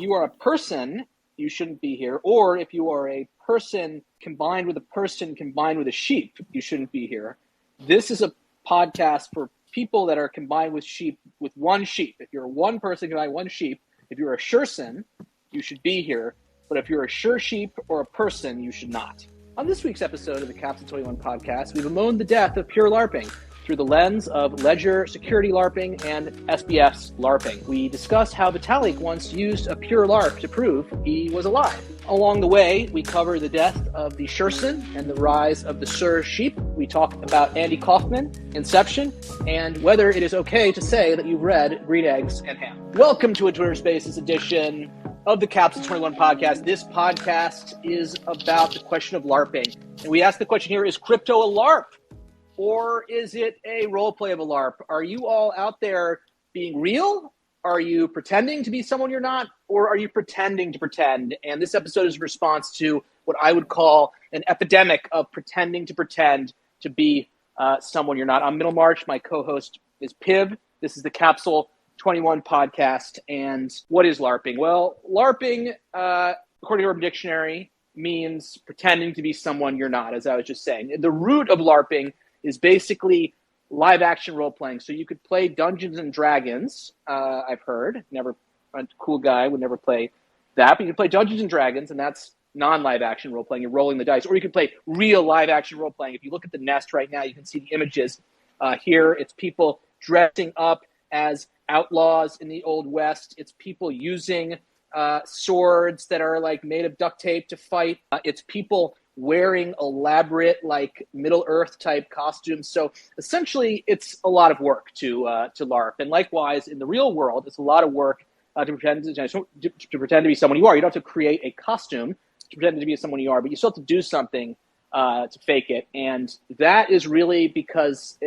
you are a person, you shouldn't be here. Or if you are a person combined with a sheep, you shouldn't be here. This is a podcast for people that are combined with sheep, with one sheep. If you're one person combined with one sheep, if you're a Sherson, you should be here. But if you're a Shersheep or a person, you should not. On this week's episode of the Capsule 21 podcast, we bemoan the death of pure LARPing through the lens of Ledger security LARPing and SBF's LARPing. We discuss how Vitalik once used a pure LARP to prove he was alive. Along the way, we cover the death of the Sherson and the rise of the Shersheep. We talk about Andy Kaufman, Inception, and whether it is okay to say that you've read Green Eggs and Ham. Welcome to a Twitter Spaces edition of the Capsule 21 podcast. This podcast is about the question of LARPing. And we ask the question here, is crypto a LARP? Or is it a role play of a LARP? Are you all out there being real? Are you pretending to be someone you're not? Or are you pretending to pretend? And this episode is a response to what I would call an epidemic of pretending to be someone you're not. I'm Middlemarch. My co-host is Piv. This is the Capsule 21 podcast. And what is LARPing? Well, LARPing, according to Urban Dictionary, means pretending to be someone you're not, as I was just saying. The root of LARPing is basically live action role playing. So you could play Dungeons and Dragons, I've heard. Never, a cool guy would never play that. But you can play Dungeons and Dragons, and that's non-live action role playing. You're rolling the dice. Or you could play real live action role playing. If you look at the nest right now, you can see the images. Here, it's people dressing up as outlaws in the Old West. It's people using swords that are like made of duct tape to fight. It's people wearing elaborate like Middle Earth type costumes. So essentially, it's a lot of work to LARP. And likewise, in the real world, it's a lot of work to pretend to be someone you are. You don't have to create a costume to pretend to be someone you are, but you still have to do something to fake it. And that is really because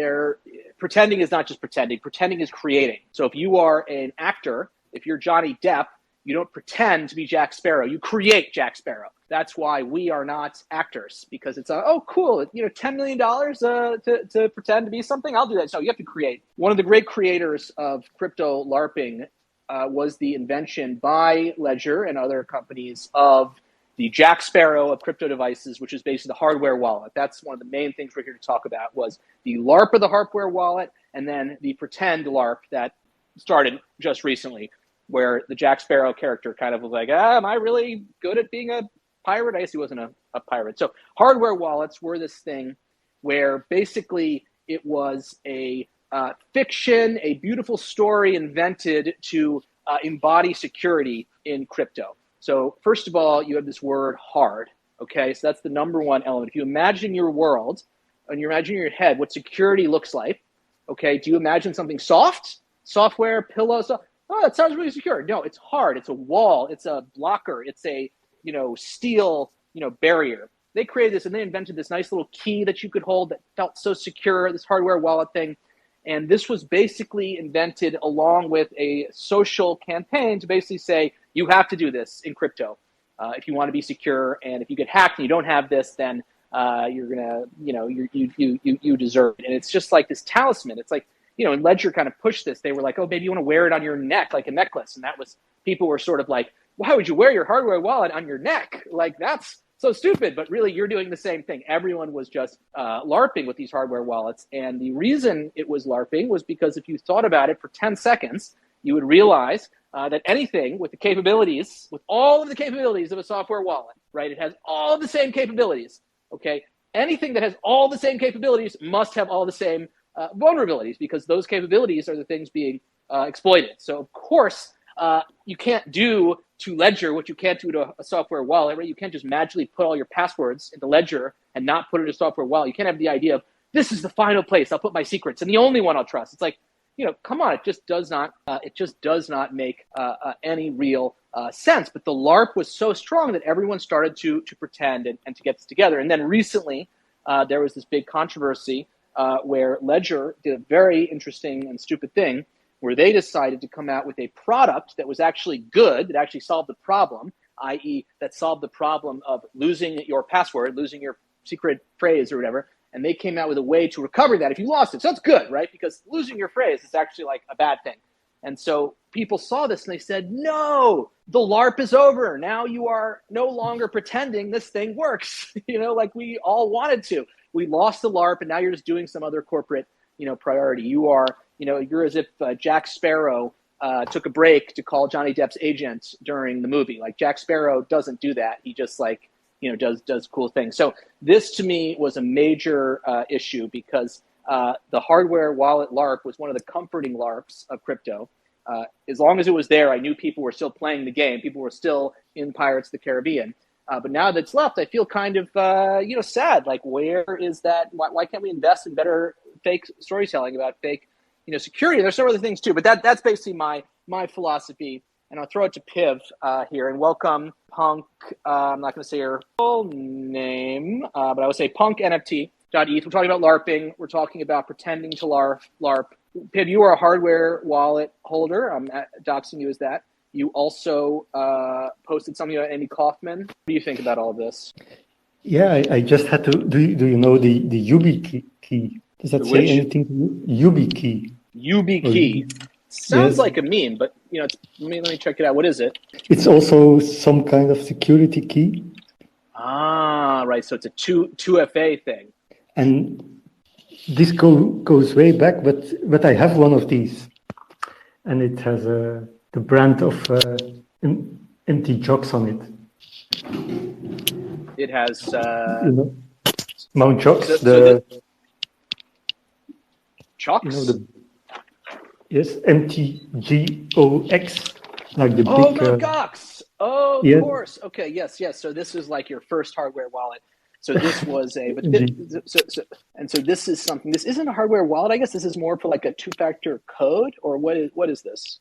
pretending is not just pretending. Pretending is creating. So if you are an actor, if you're Johnny Depp, you don't pretend to be Jack Sparrow. You create Jack Sparrow. That's why we are not actors, because it's cool. $10 million to pretend to be something. I'll do that. So you have to create. One of the great creators of crypto LARPing was the invention by Ledger and other companies of the Jack Sparrow of crypto devices, which is basically the hardware wallet. That's one of the main things we're here to talk about, was the LARP of the hardware wallet, and then the pretend LARP that started just recently, where the Jack Sparrow character kind of was like, am I really good at being a pirate? I guess he wasn't a pirate. So hardware wallets were this thing where basically it was a fiction, a beautiful story invented to embody security in crypto. So first of all, you have this word hard, okay? So that's the number one element. If you imagine your world and you imagine in your head what security looks like, okay, do you imagine something soft? Software, pillows? Oh, that sounds really secure. No, it's hard. It's a wall. It's a blocker. It's a, steel, barrier. They created this and they invented this nice little key that you could hold that felt so secure, this hardware wallet thing. And this was basically invented along with a social campaign to basically say, you have to do this in crypto if you want to be secure. And if you get hacked and you don't have this, then you're going to, you deserve it. And it's just like this talisman. It's like, and Ledger kind of pushed this. They were like, oh, maybe you want to wear it on your neck like a necklace. And that was, people were sort of like, why would you wear your hardware wallet on your neck? Like, that's so stupid. But really, you're doing the same thing. Everyone was just LARPing with these hardware wallets. And the reason it was LARPing was because if you thought about it for 10 seconds, you would realize that anything with all of the capabilities of a software wallet, right? It has all of the same capabilities, okay? Anything that has all the same capabilities must have all the same vulnerabilities, because those capabilities are the things being exploited. So of course, you can't do to Ledger what you can't do to a software wallet, right? You can't just magically put all your passwords into Ledger and not put it in a software wallet. You can't have the idea of, this is the final place I'll put my secrets and the only one I'll trust. It's like, come on, it just does not make any real sense. But the LARP was so strong that everyone started to pretend and to get this together. And then recently, there was this big controversy where Ledger did a very interesting and stupid thing, where they decided to come out with a product that was actually good, that actually solved the problem, i.e. that solved the problem of losing your password, losing your secret phrase or whatever. And they came out with a way to recover that if you lost it. So that's good, right? Because losing your phrase is actually like a bad thing. And so people saw this and they said, no, the LARP is over. Now you are no longer pretending this thing works, like we all wanted to. We lost the LARP and now you're just doing some other corporate, priority. You're as if Jack Sparrow took a break to call Johnny Depp's agent during the movie. Like Jack Sparrow doesn't do that. He just does cool things. So this to me was a major issue because the hardware wallet LARP was one of the comforting LARPs of crypto. As long as it was there, I knew people were still playing the game. People were still in Pirates of the Caribbean. But now that it's left, I feel kind of, sad. Like, where is that? Why can't we invest in better fake storytelling about fake, security? There's some other things too, but that's basically my philosophy. And I'll throw it to Piv here and welcome Punk. I'm not going to say her full name, but I would say Punk NFT.eth. We're talking about LARPing. We're talking about pretending to LARP. Piv, you are a hardware wallet holder. I'm doxing you as that. You also posted something about Andy Kaufman. What do you think about all of this? Yeah, I just had to. Do you know the YubiKey key? Does that say anything to you? YubiKey. YubiKey. Sounds like a meme, but let me check it out. What is it? It's also some kind of security key. Ah, right. So it's a 2FA thing. And this goes way back, but I have one of these, and it has the brand of empty jocks on it. It has Mount Jocks. Jocks. Yes, MTGOX, like the big. Mount Gox. Oh, yeah. Of course. Okay. Yes. So this is like your first hardware wallet. So this was so this is something. This isn't a hardware wallet. I guess this is more for like a two-factor code, or what is this?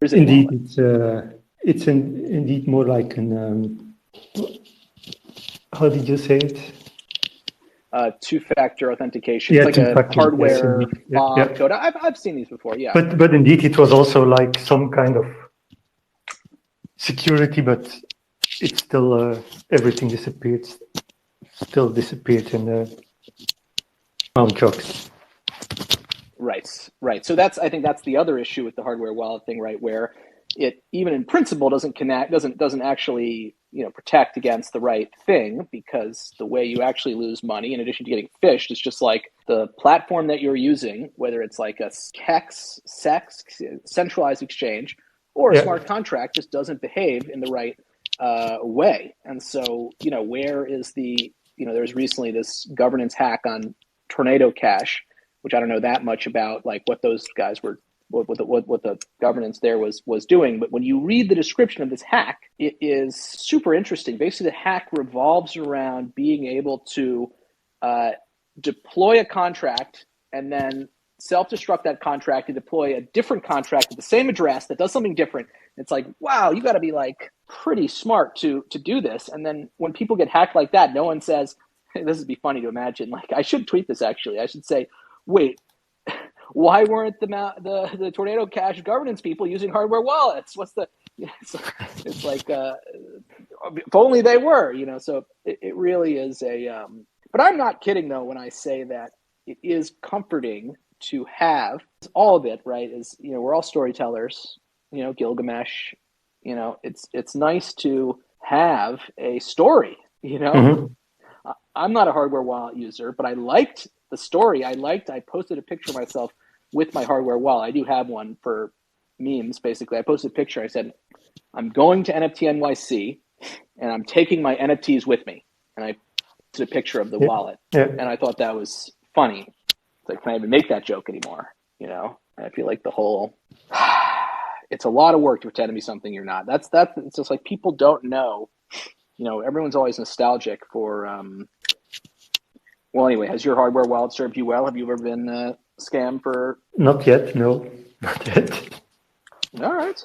Indeed, it's indeed more like an how did you say it? Two-factor authentication. Yeah, it's like a hardware code. I've seen these before. Yeah. But indeed, it was also like some kind of security, but it's still everything disappeared. Still disappeared in the Mount Jocks. Right. So I think that's the other issue with the hardware wallet thing, right? Where it, even in principle, doesn't actually, protect against the right thing, because the way you actually lose money, in addition to getting phished, is just like the platform that you're using, whether it's like a SEX, centralized exchange, or a smart contract, just doesn't behave in the right way. And so, where is the, there's recently this governance hack on Tornado Cash, which I don't know that much about, like what those guys were, what the governance there was doing. But when you read the description of this hack, it is super interesting. Basically, the hack revolves around being able to deploy a contract and then self-destruct that contract and deploy a different contract at the same address that does something different. It's like, wow, you got to be like pretty smart to do this. And then when people get hacked like that, no one says, hey, this would be funny to imagine. Like, I should tweet this actually. I should say, wait, why weren't the Tornado Cash governance people using hardware wallets? What's the? It's like if only they were, So it really is a. But I'm not kidding though when I say that it is comforting to have all of it. Right? Is we're all storytellers. Gilgamesh. It's nice to have a story. Mm-hmm. I'm not a hardware wallet user, but I liked the story. I posted a picture of myself with my hardware wallet. I do have one for memes, basically. I posted a picture. I said, I'm going to NFT NYC and I'm taking my NFTs with me. And I posted a picture of the wallet. Yeah. And I thought that was funny. It's like, can I even make that joke anymore? I feel like the whole, it's a lot of work to pretend to be something you're not. It's just like people don't know. Everyone's always nostalgic for, well, anyway, has your hardware wallet served you well? Have you ever been scammed for? Not yet, no. Not yet. All right.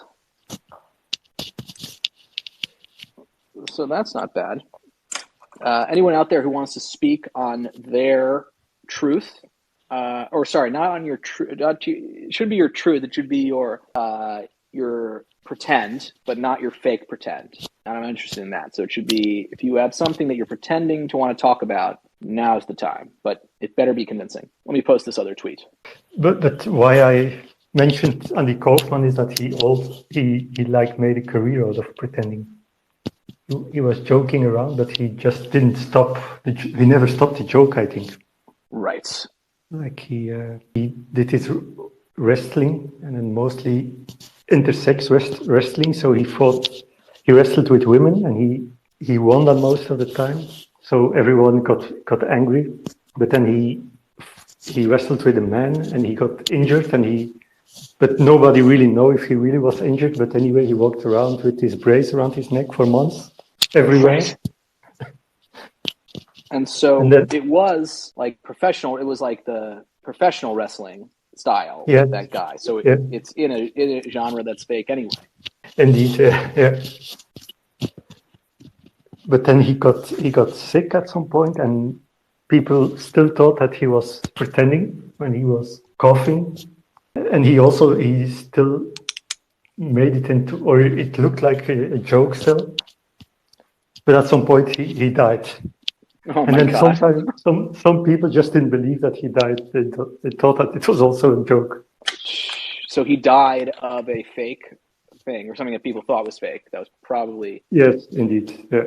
So that's not bad. Anyone out there who wants to speak on their truth, or sorry, not on your truth, it should be your truth, it should be your pretend, but not your fake pretend. I'm interested in that. So it should be, if you have something that you're pretending to want to talk about, now's the time, but it better be convincing. Let me post this other tweet. But why I mentioned Andy Kaufman is that he like made a career out of pretending. He was joking around, but he just didn't stop. He never stopped the joke, I think. Right. Like he did his wrestling, and then mostly intersex wrestling. So he wrestled with women, and he won that most of the time. So everyone got angry, but then he wrestled with a man, and he got injured, but nobody really know if he really was injured. But anyway, he walked around with his brace around his neck for months, everywhere. Right. And so it was like professional. It was like the professional wrestling style, yeah, that guy. So yeah. it's in a genre that's fake anyway. Indeed, yeah. But then he got sick at some point, and people still thought that he was pretending when he was coughing, and he still made it into, or it looked like a joke still. But at some point he died. Oh and my then God. sometimes some people just didn't believe that he died. They thought that it was also a joke. So he died of a fake thing, or something that people thought was fake. That was probably... Yes, indeed. Yeah.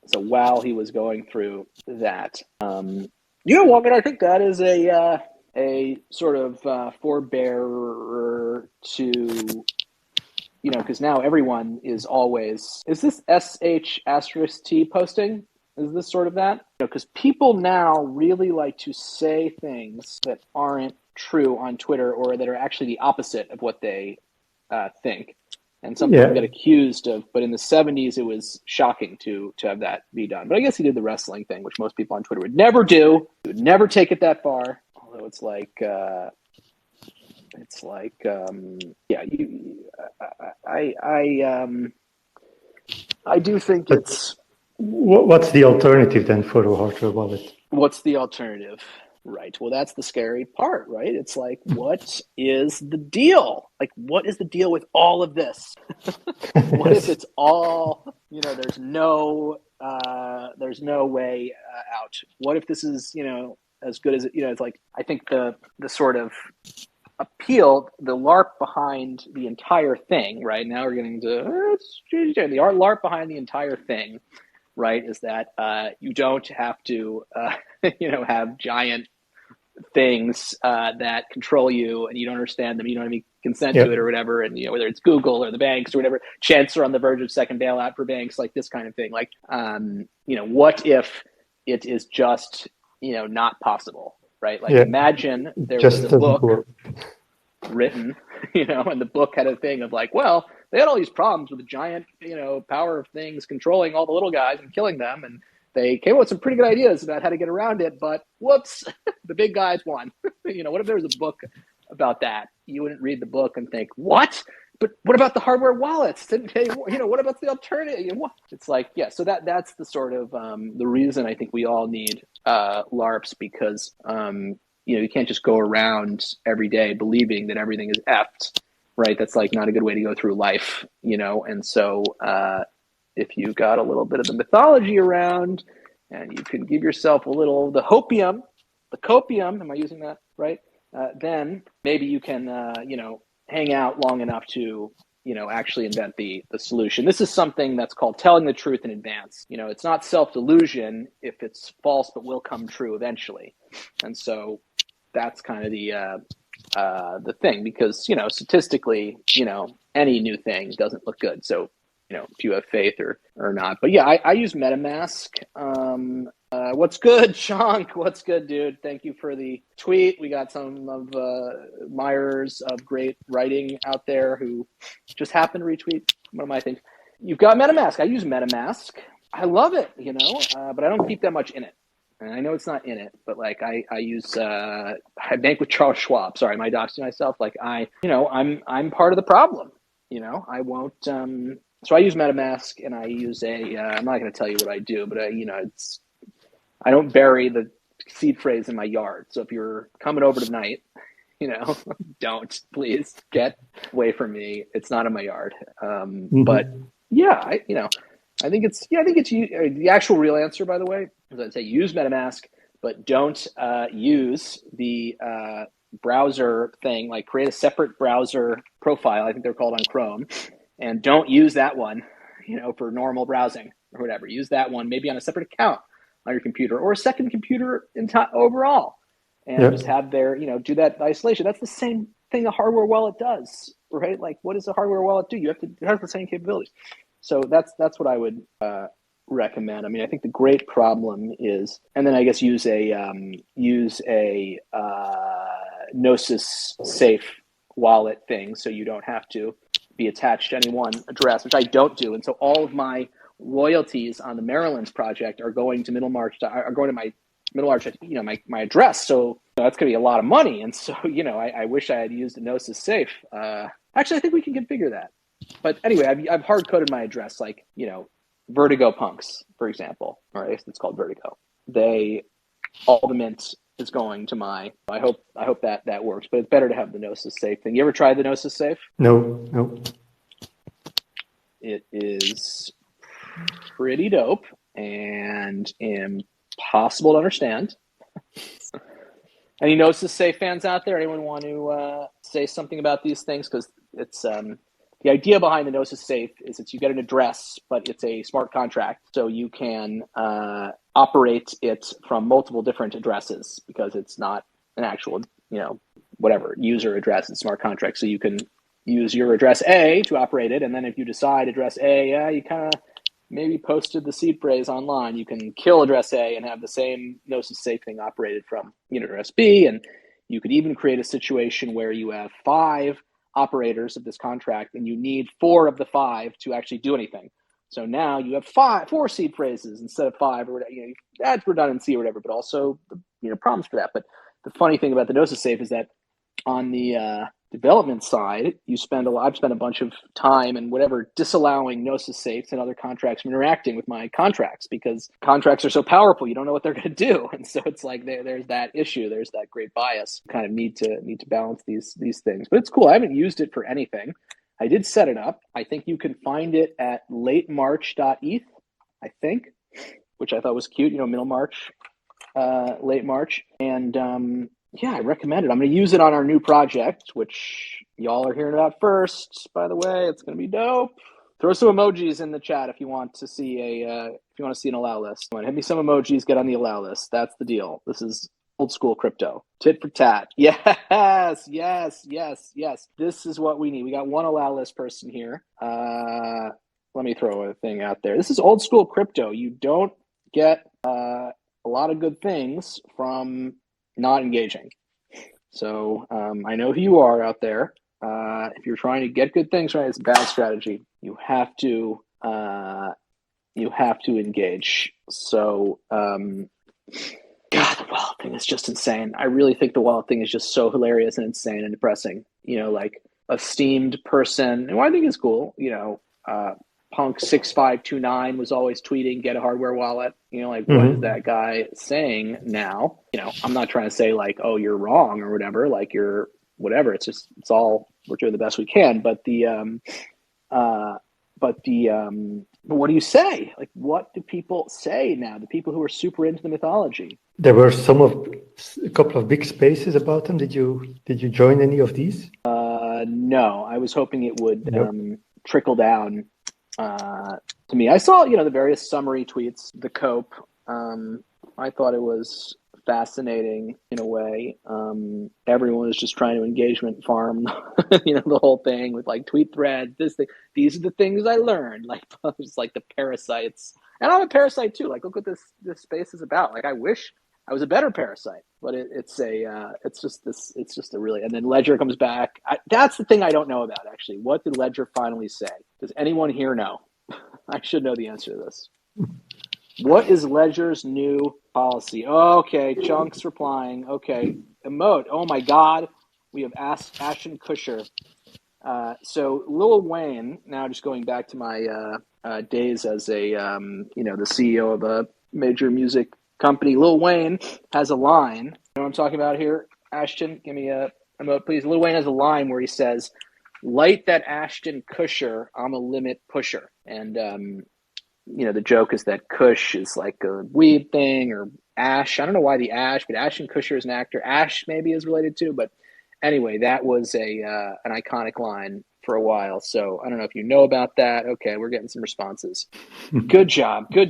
So while he was going through that, well, I mean, I think that is a sort of forebearer to, because now everyone is always, is this sh*t posting? Is this sort of that? Because people now really like to say things that aren't true on Twitter, or that are actually the opposite of what they think. And some people get accused of, but in the 70s, it was shocking to have that be done. But I guess he did the wrestling thing, which most people on Twitter would never do. He would never take it that far. Although it's like, I do think but it's... What's the alternative then for a hardware wallet? What's the alternative? Right. Well, that's the scary part, right? It's like, what is the deal? Like, what is the deal with all of this? What if it's all, there's no way out? What if this is, as good as it, it's like, I think the sort of appeal, the LARP behind the entire thing, right? Now we're getting to the LARP behind the entire thing, right? Is that you don't have to, have giant things that control you, and you don't understand them. You don't have any consent to it or whatever. And whether it's Google or the banks or whatever, chance are on the verge of second bailout for banks, like this kind of thing. Like, what if it is just not possible, right? Like, imagine there was a book written, and the book had a thing of like, well, they had all these problems with the giant, power of things controlling all the little guys and killing them, and they came up with some pretty good ideas about how to get around it, but whoops, the big guys won. What if there was a book about that? You wouldn't read the book and think, what? But what about the hardware wallets? What about the alternative? It's like, yeah, so that's the sort of the reason I think we all need LARPs, because you can't just go around every day believing that everything is effed, right? That's like not a good way to go through life, and so if you got a little bit of the mythology around, and you can give yourself a little, the copium, am I using that right? Then maybe you can, hang out long enough to, actually invent the solution. This is something that's called telling the truth in advance. It's not self-delusion if it's false, but will come true eventually. And so that's kind of the thing, because, statistically, any new thing doesn't look good. So, if you have faith or not. But yeah, I use MetaMask. What's good, Shank? What's good, dude? Thank you for the tweet. We got some of admirers of great writing out there who just happened to retweet one of my things. You've got MetaMask. I use MetaMask. I love it, but I don't keep that much in it. And I know it's not in it, but like I use I bank with Charles Schwab. Sorry, my doxing myself. Like I'm part of the problem. I won't. So I use MetaMask, and I use I'm not going to tell you what I do, but I don't bury the seed phrase in my yard. So if you're coming over tonight, don't, please get away from me. It's not in my yard. But yeah, I think it's the actual real answer, by the way, is I'd say use MetaMask, but don't use the browser thing, like create a separate browser profile, I think they're called on Chrome, and don't use that one, for normal browsing or whatever. Use that one maybe on a separate account on your computer or a second computer overall, and just have their, do that isolation. That's the same thing a hardware wallet does, right? Like, what does a hardware wallet do? It has the same capabilities. So that's what I would recommend. I mean, I think the great problem is, and then I guess use a Gnosis safe wallet thing, so you don't have to be attached to any one address, which I don't do. And so all of my royalties on the Maryland's project are going to Middlemarch, my address. So that's going to be a lot of money. And so, I wish I had used a Gnosis safe. Actually, I think we can configure that. But anyway, I've hard coded my address, like, Vertigo Punks, for example, or it's called Vertigo. All the mint is going to my. I hope that works. But it's better to have the Gnosis safe thing. You ever tried the Gnosis safe? No. It is pretty dope and impossible to understand. Any Gnosis safe fans out there? Anyone want to say something about these things? Because it's the idea behind the Gnosis safe is that you get an address, but it's a smart contract, so you can operate it from multiple different addresses because it's not an actual, user address. It's smart contract, so you can use your address A to operate it, and then if you decide address A, you kind of maybe posted the seed phrase online, you can kill address A and have the same Gnosis safe thing operated from address B, and you could even create a situation where you have 5 operators of this contract and you need 4 of the 5 to actually do anything. So now you have 4 seed phrases instead of 5, or whatever. That's redundancy or whatever, but also problems for that. But the funny thing about the Gnosis safe is that on the development side, I've spent a bunch of time and whatever disallowing Gnosis safes and other contracts from interacting with my contracts, because contracts are so powerful, you don't know what they're going to do. And so it's like there's that issue, there's that great bias. Kind of need to balance these things. But it's cool. I haven't used it for anything. I did set it up. I think you can find it at latemarch.eth, I think, which I thought was cute. Middle March, late March, and yeah, I recommend it. I'm going to use it on our new project, which y'all are hearing about first. By the way, it's going to be dope. Throw some emojis in the chat if you want to see an allow list. Hit me some emojis. Get on the allow list. That's the deal. This is old school crypto. Tit for tat. Yes. This is what we need. We got one allow list person here. Let me throw a thing out there. This is old school crypto. You don't get a lot of good things from not engaging. So I know who you are out there. If you're trying to get good things, right, it's a bad strategy. You have to engage. So God, the wallet thing is just insane. I really think the wallet thing is just so hilarious and insane and depressing. Like a steamed person, who I think is cool. Punk6529 was always tweeting, get a hardware wallet. What is that guy saying now? I'm not trying to say like, oh, you're wrong or whatever, like you're whatever. It's we're doing the best we can. But but what do you say? Like, what do people say now? The people who are super into the mythology. There were a couple of big spaces about them. Did you join any of these? No, I was hoping it would trickle down to me. I saw, the various summary tweets, the cope. I thought it was fascinating in a way. Everyone was just trying to engagement farm, the whole thing with like tweet thread, this thing. These are the things I learned. Like, it's like the parasites. And I'm a parasite too. Like, look what this space is about. Like, I wish I was a better parasite, but it's just a really, and then Ledger comes back. That's the thing I don't know about, actually. What did Ledger finally say? Does anyone here know? I should know the answer to this. What is Ledger's new policy? Okay, Chunk's replying. Okay, emote. Oh my God, we have Ashton Kutcher. So Lil Wayne. Now, just going back to my days as a the CEO of a major music company, Lil Wayne has a line. You know what I'm talking about here? Ashton, give me a emote, please. Lil Wayne has a line where he says, "Light that Ashton Kutcher, I'm a limit pusher." And the joke is that Kush is like a weed thing, or Ash. I don't know why the Ash, but Ashton Kutcher is an actor. Ash maybe is related to, but Anyway, that was an iconic line for a while. So I don't know if you know about that. Okay, we're getting some responses. Good job. All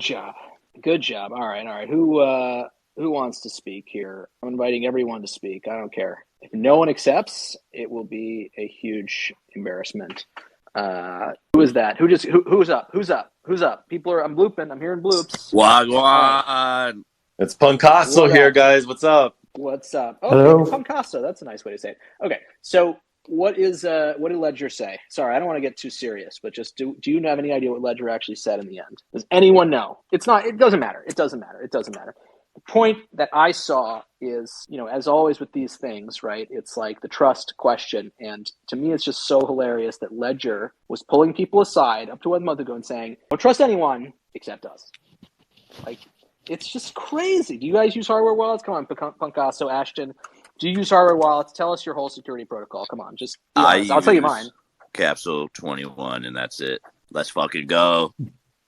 right. Who wants to speak here? I'm inviting everyone to speak. I don't care. If no one accepts, it will be a huge embarrassment. Who is that? Who's up? I'm blooping. I'm hearing bloops. Wagwan. It's Punkasso here, guys. What's up? What's up? Okay, Hello. Punkasso. That's a nice way to say it. Okay, so what did Ledger say? Sorry, I don't want to get too serious, but just do you have any idea what Ledger actually said in the end? Does anyone know? It doesn't matter. It doesn't matter. The point that I saw is, as always with these things, right? It's like the trust question. And to me, it's just so hilarious that Ledger was pulling people aside up to 1 month ago and saying, don't trust anyone except us. Like, it's just crazy. Do you guys use hardware wallets? Come on, Punkasso, Ashton. Do you use hardware wallets? Tell us your whole security protocol. Come on, just be honest. I'll tell you mine. Capsule 21, and that's it. Let's fucking go.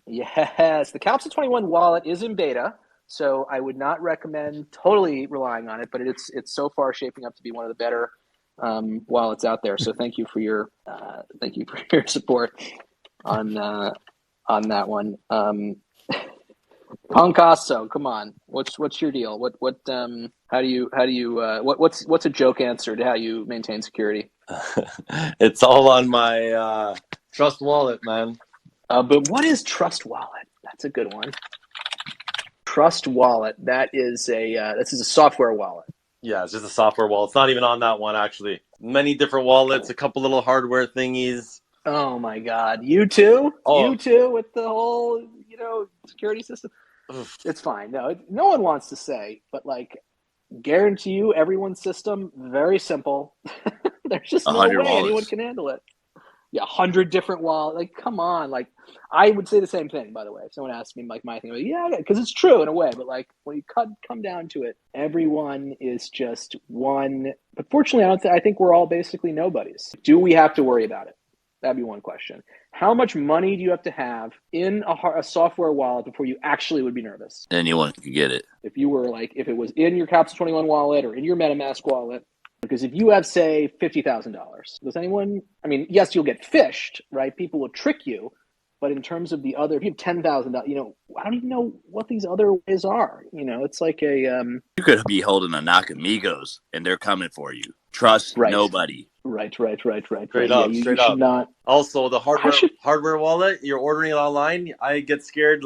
Yes, the Capsule 21 wallet is in beta. So I would not recommend totally relying on it, but it's so far shaping up to be one of the better wallets out there. So thank you for your support on that one. Punkasso, come on, what's your deal? What's a joke answer to how you maintain security? It's all on my Trust Wallet, man. But what is Trust Wallet? That's a good one. Trust Wallet. This is a software wallet. Yeah, it's just a software wallet. It's not even on that one, actually. Many different wallets, a couple little hardware thingies. Oh my God, you too? Oh. You too with the whole security system? It's fine. No one wants to say, but guarantee you, everyone's system very simple. There's just no way wallets. Anyone can handle it. Yeah, 100 different wallets. Like, come on. Like, I would say the same thing, by the way. If someone asked me, my thing, yeah, because it's true in a way. But, when you come down to it, everyone is just one. But fortunately, I think we're all basically nobodies. Do we have to worry about it? That'd be one question. How much money do you have to have in a software wallet before you actually would be nervous? Anyone can get it. If you were if it was in your Capsule 21 wallet or in your MetaMask wallet. Because if you have, say, $50,000, does anyone, yes, you'll get phished, right? People will trick you. But in terms of the other, if you have $10,000, I don't even know what these other ways are. It's like you could be holding a Nakamigos and they're coming for you. Trust nobody. Right. Straight up. Should not. Also, the hardware wallet, you're ordering it online. I get scared,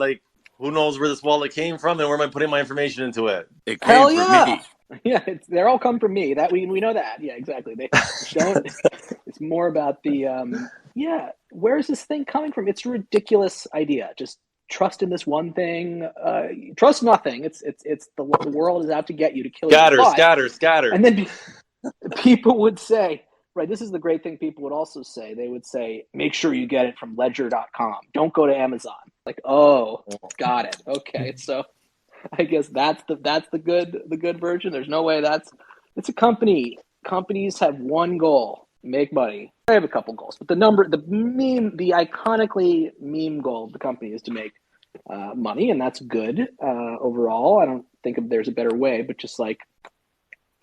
who knows where this wallet came from and where am I putting my information into it? It came from me. Yeah, they're all come from me. That we know that. Yeah, exactly. They don't. It's more about the where is this thing coming from? It's a ridiculous idea. Just trust in this one thing. Trust nothing. It's the world is out to get you, to kill you. Scatter. And then people would say, right, this is the great thing people would also say. They would say, make sure you get it from ledger.com. Don't go to Amazon. Got it. Okay, so I guess that's the good version. There's no way it's a company. Companies have one goal: make money. I have a couple goals, but the iconically meme goal of the company is to make money, and that's good overall. I don't think there's a better way, but just like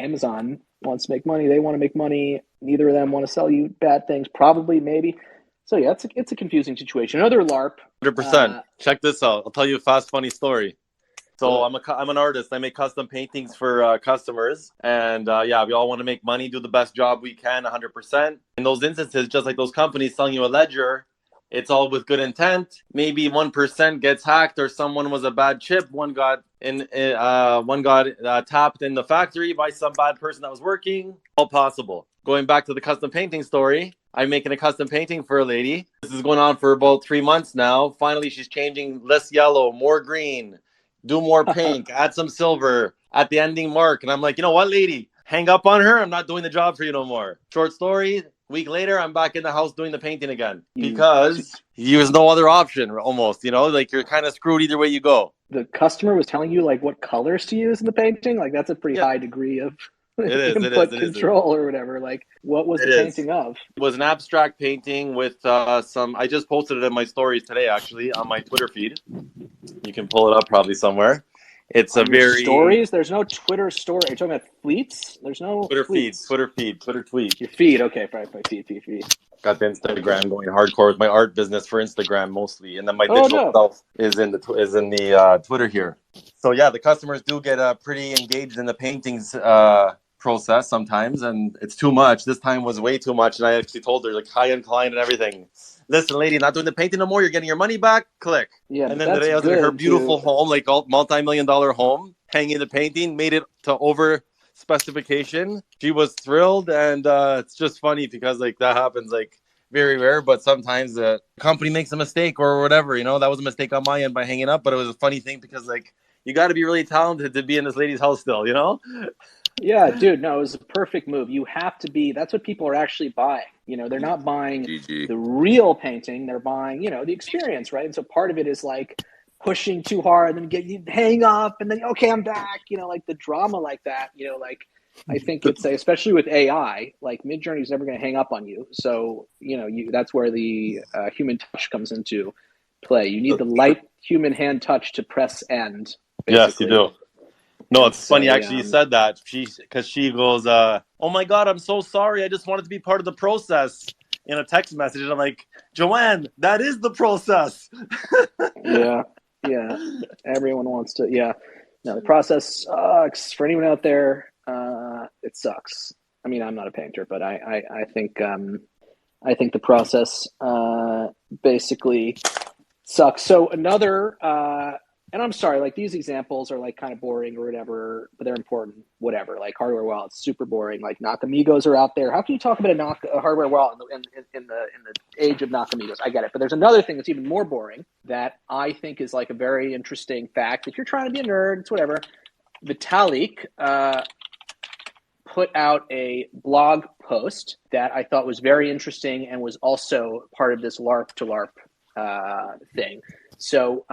Amazon wants to make money, they want to make money. Neither of them want to sell you bad things, probably, maybe. So yeah, it's a confusing situation. Another LARP. 100%. Check this out. I'll tell you a fast, funny story. So I'm an artist. I make custom paintings for customers. And we all want to make money, do the best job we can, 100%. In those instances, just like those companies selling you a ledger, it's all with good intent. Maybe 1% gets hacked or someone was a bad chip. One got tapped in the factory by some bad person that was working. All possible. Going back to the custom painting story, I'm making a custom painting for a lady. This is going on for about 3 months now. Finally, she's changing less yellow, more green. Do more pink, add some silver at the ending mark. And I'm like, you know what, lady? Hang up on her. I'm not doing the job for you no more. Short story, week later, I'm back in the house doing the painting again. Because there's no other option, almost. You're kind of screwed either way you go. The customer was telling you, what colors to use in the painting? That's a pretty high degree of input control or whatever. What was the painting of? It was an abstract painting with I just posted it in my stories today, actually, on my Twitter feed. You can pull it up probably somewhere. It's a very stories. There's no Twitter story. Are you talking about tweets? There's no Twitter tweets. feed, Twitter tweet. Your feed, okay, right, feed. Got the Instagram going hardcore with my art business for Instagram mostly, and then my digital self is in the Twitter here. So yeah, the customers do get pretty engaged in the paintings process sometimes, and it's too much. This time was way too much, and I actually told her like high-end client and everything. Listen, lady, not doing the painting no more. You're getting your money back. Click. Yeah, and then today I was at her beautiful home, like multi-million-dollar home, hanging the painting, made it to over specification. She was thrilled, and it's just funny because like that happens like very rare, but sometimes the company makes a mistake or whatever. You know, that was a mistake on my end by hanging up, but it was a funny thing because like you got to be really talented to be in this lady's house still. You know. Yeah, dude, no, it was a perfect move. You have to be, that's what people are actually buying. You know, they're not buying the real painting, they're buying, you know, the experience, right? And so part of it is like pushing too hard and then you hang up and then, okay, I'm back, you know, like the drama like that, you know, like I think it's, especially with AI, like Midjourney is never going to hang up on you. So, you know, that's where the human touch comes into play. You need the light human hand touch to press end. Basically. Yes, you do. No, it's funny actually you said that. Because she goes, oh my God, I'm so sorry. I just wanted to be part of the process in a text message. And I'm like, Joanne, that is the process. Yeah. Everyone wants to. Yeah. No, the process sucks for anyone out there. It sucks. I mean, I'm not a painter, but I think the process basically sucks. So another. And I'm sorry, like these examples are like kind of boring or whatever, but they're important, whatever. Like hardware wallets, super boring. Like Nakamigos are out there. How can you talk about a hardware wallet in the age of Nakamigos? I get it. But there's another thing that's even more boring that I think is like a very interesting fact. If you're trying to be a nerd, it's whatever. Vitalik put out a blog post that I thought was very interesting and was also part of this LARP to LARP thing. So,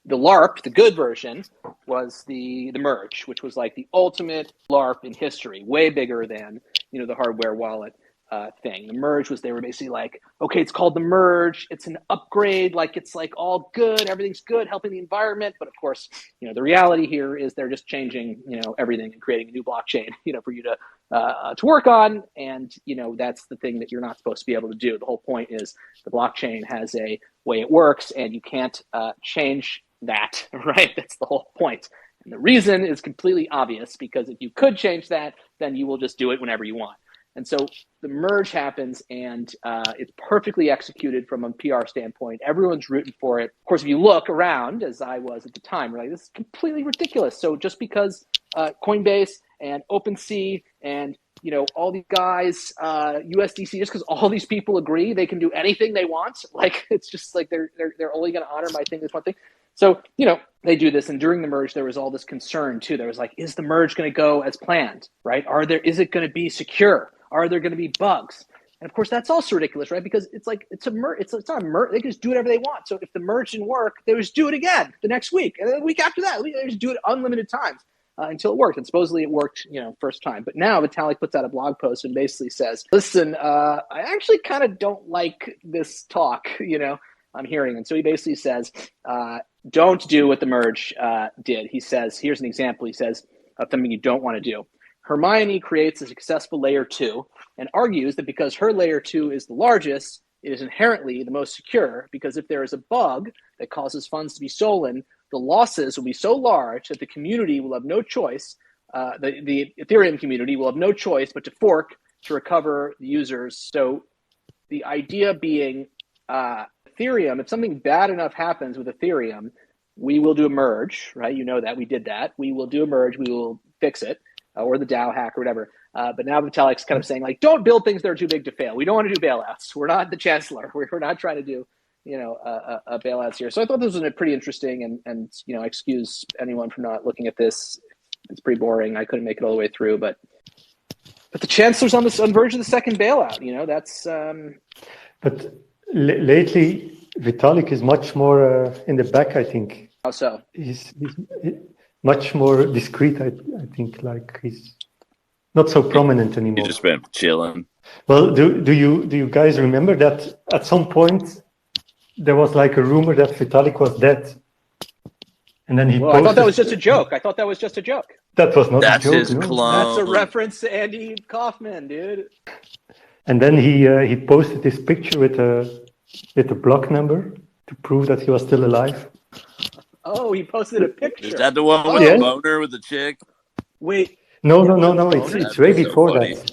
the LARP, the good version, was the merge, which was like the ultimate LARP in history, way bigger than, you know, the hardware wallet thing. The merge was, they were basically like, okay, it's called the merge. It's an upgrade. Like, it's like all good. Everything's good, helping the environment. But of course, you know, the reality here is they're just changing, you know, everything and creating a new blockchain, you know, for you to work on. And, you know, that's the thing that you're not supposed to be able to do. The whole point is the blockchain has a way it works and you can't change that, right? That's the whole point. And the reason is completely obvious, because if you could change that, then you will just do it whenever you want. And so the merge happens, and it's perfectly executed from a PR standpoint. Everyone's rooting for it. Of course, if you look around, as I was at the time, we're like, this is completely ridiculous. So just because Coinbase and OpenSea and, you know, all these guys, USDC, just because all these people agree they can do anything they want, like it's just like they're only going to honor my thing, this one thing. So, you know, they do this. And during the merge, there was all this concern too. There was like, is the merge going to go as planned, right? Is it going to be secure? Are there going to be bugs? And of course, that's also ridiculous, right? Because it's like, it's not a merge. They can just do whatever they want. So if the merge didn't work, they would just do it again the next week. And then the week after that, they just do it unlimited times until it worked. And supposedly it worked, you know, first time. But now Vitalik puts out a blog post and basically says, listen, I actually kind of don't like this talk, you know, I'm hearing. And so he basically says, don't do what the merge did. He says, here's an example. He says, of something you don't want to do. Hermione creates a successful layer 2 and argues that because her layer 2 is the largest, it is inherently the most secure, because if there is a bug that causes funds to be stolen, the losses will be so large that the community will have no choice, the Ethereum community will have no choice but to fork to recover the users. So the idea being Ethereum, if something bad enough happens with Ethereum, we will do a merge, right? You know that, we did that. We will do a merge, we will fix it, or the DAO hack or whatever. But now Vitalik's kind of saying, like, don't build things that are too big to fail. We don't want to do bailouts. We're not the chancellor. We're not trying to do, you know, a bailouts here. So I thought this was a pretty interesting, and you know, excuse anyone for not looking at this. It's pretty boring. I couldn't make it all the way through, but the chancellor's on the verge of the second bailout. You know, that's. But lately, Vitalik is much more in the back, I think. How so? He's much more discreet, I think. Like, he's not so prominent anymore. He's just been chilling. Well, do you guys remember that at some point there was like a rumor that Vitalik was dead? And then he I thought that was just a joke. That was not That's a joke. his No. clone. That's a reference to Andy Kaufman, dude. And then he posted this picture with a block number to prove that he was still alive. Oh, he posted a picture. Is that the one with the boner with the chick? Wait. No. It's way before that.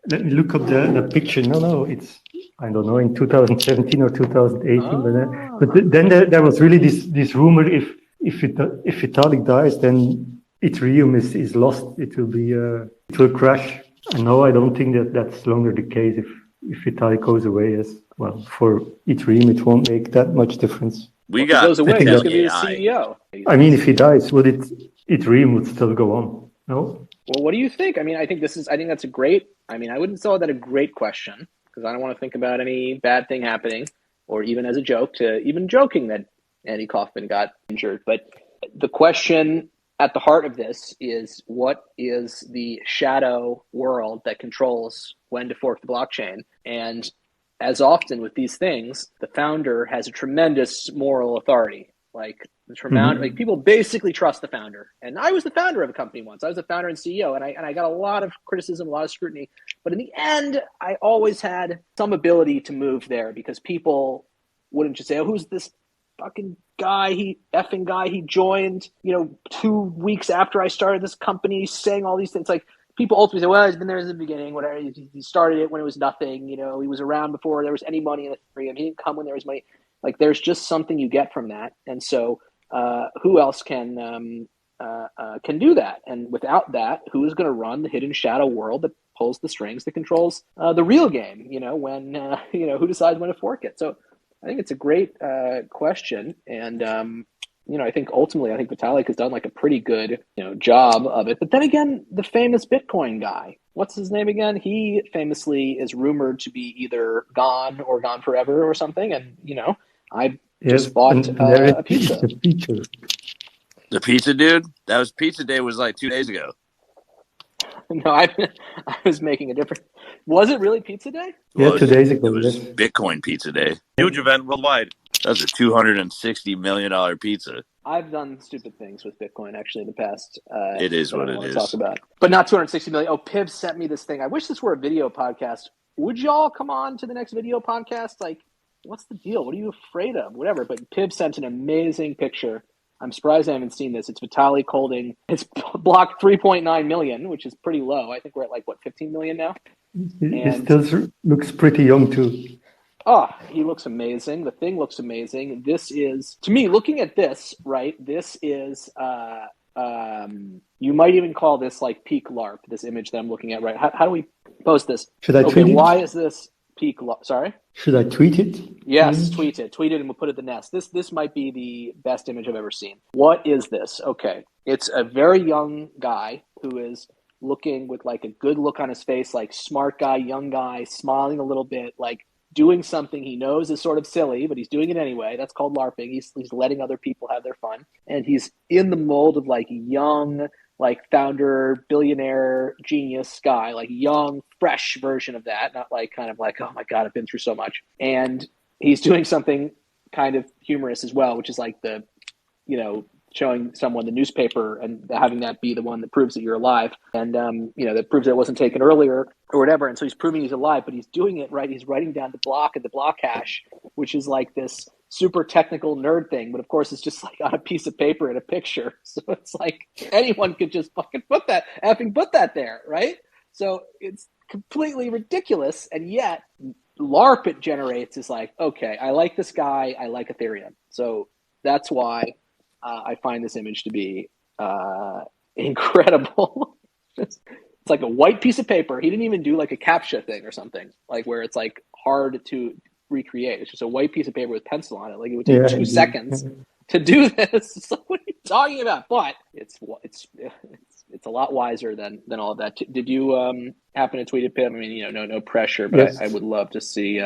Let me look up the picture. No, it's, I don't know, in 2017 or 2018. But then there was really this rumor: if Vitalik dies, then Ethereum is lost. It will crash. And no, I don't think that's longer the case. If Vitalik goes away, as well, for Ethereum, it won't make that much difference. If he goes away, he's going to be the CEO. I mean, if he dies, Ethereum would still go on? No. Well, what do you think? I mean, I think that's a great. I mean, I wouldn't call that a great question because I don't want to think about any bad thing happening, or even as a joke to even joking that Andy Kaufman got injured. But the question at the heart of this is, what is the shadow world that controls when to fork the blockchain? And as often with these things, the founder has a tremendous moral authority. Like people basically trust the founder. And I was the founder of a company once. I was the founder and CEO, and I got a lot of criticism, a lot of scrutiny. But in the end, I always had some ability to move there because people wouldn't just say, "Oh, who's this fucking guy? He joined, 2 weeks after I started this company, saying all these things." Like, people ultimately say, "Well, he's been there since the beginning. Whatever. He started it when it was nothing. He was around before there was any money in Ethereum. He didn't come when there was money." Like, there's just something you get from that, and so who else can do that? And without that, who is going to run the hidden shadow world that pulls the strings that controls the real game? When who decides when to fork it? So I think it's a great question, and I think ultimately, Vitalik has done like a pretty good job of it. But then again, the famous Bitcoin guy, what's his name again? He famously is rumored to be either gone or gone forever or something. And I just bought a pizza. The pizza dude? That was Pizza Day was like 2 days ago. No, I was making a different. Was it really Pizza Day? Yeah, 2 days ago. It was Bitcoin Pizza Day. Huge event worldwide. That was a $260 million pizza. I've done stupid things with Bitcoin actually in the past. It is what it is. Talk about, but not 260 million. Oh, Piv sent me this thing. I wish this were a video podcast. Would y'all come on to the next video podcast? Like, what's the deal? What are you afraid of? Whatever. But Piv sent an amazing picture. I'm surprised I haven't seen this. It's Vitalik holding his block 3.9 million, which is pretty low. I think we're at 15 million now. He still looks pretty young too. Oh, he looks amazing. The thing looks amazing. This is, to me, looking at this, right? This is, you might even call this like peak LARP, this image that I'm looking at, right? How do we post this? Should I tweet it? Why is this peak LARP? Sorry? Should I tweet it? Yes, tweet it. Tweet it and we'll put it in the nest. This might be the best image I've ever seen. What is this? Okay. It's a very young guy who is looking with like a good look on his face, like smart guy, young guy, smiling a little bit, like doing something he knows is sort of silly, but he's doing it anyway. That's called LARPing. He's letting other people have their fun. And he's in the mold of like young, like founder, billionaire, genius guy, like young, fresh version of that. Not like kind of like, oh my God, I've been through so much. And he's doing something kind of humorous as well, which is like the, showing someone the newspaper and having that be the one that proves that you're alive. And, that proves that it wasn't taken earlier or whatever. And so he's proving he's alive, but he's doing it right. He's writing down the block and the block hash, which is like this super technical nerd thing. But of course, it's just like on a piece of paper in a picture. So it's like anyone could just fucking put that there, right? So it's completely ridiculous. And yet LARP it generates is like, okay, I like this guy. I like Ethereum. So that's why I find this image to be incredible. It's like a white piece of paper. He didn't even do like a CAPTCHA thing or something, like where it's like hard to recreate. It's just a white piece of paper with pencil on it. Like it would take 2 seconds to do this. It's like, what are you talking about? But it's a lot wiser than all of that. Did you happen to tweet it, Pim? I mean, no pressure, but yes. I would love to see.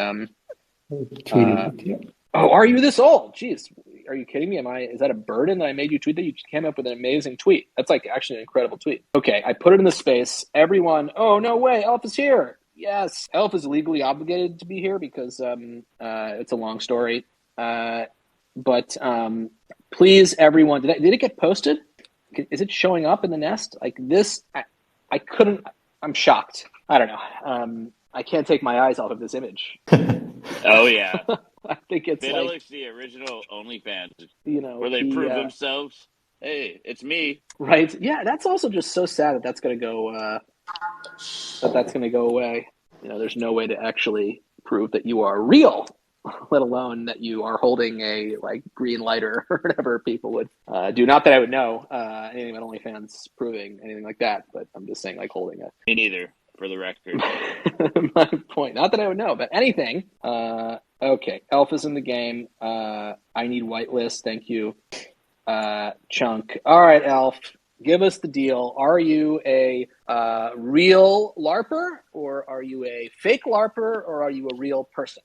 Oh, are you this old? Jeez, are you kidding me? Is that a burden that I made you tweet that? You just came up with an amazing tweet. That's like actually an incredible tweet. Okay, I put it in the space. Everyone, oh, no way, Elf is here. Yes, Elf is legally obligated to be here because it's a long story. But Please, everyone, did it get posted? Is it showing up in the nest? Like this, I couldn't, I'm shocked. I don't know. I can't take my eyes off of this image. Oh, yeah. I think it's Vitalik's the original OnlyFans, where they he, prove themselves. Hey, it's me. Right. Yeah, that's also just so sad that that's going to go, that's going to go away. There's no way to actually prove that you are real, let alone that you are holding a green lighter or whatever people would do. Not that I would know anything about OnlyFans proving anything like that, but I'm just saying holding it. Me neither, for the record. My point. Not that I would know, but anything. Okay, Elf is in the game. I need whitelist. Thank you, Chunk. All right, Elf. Give us the deal. Are you a real LARPer, or are you a fake LARPer, or are you a real person?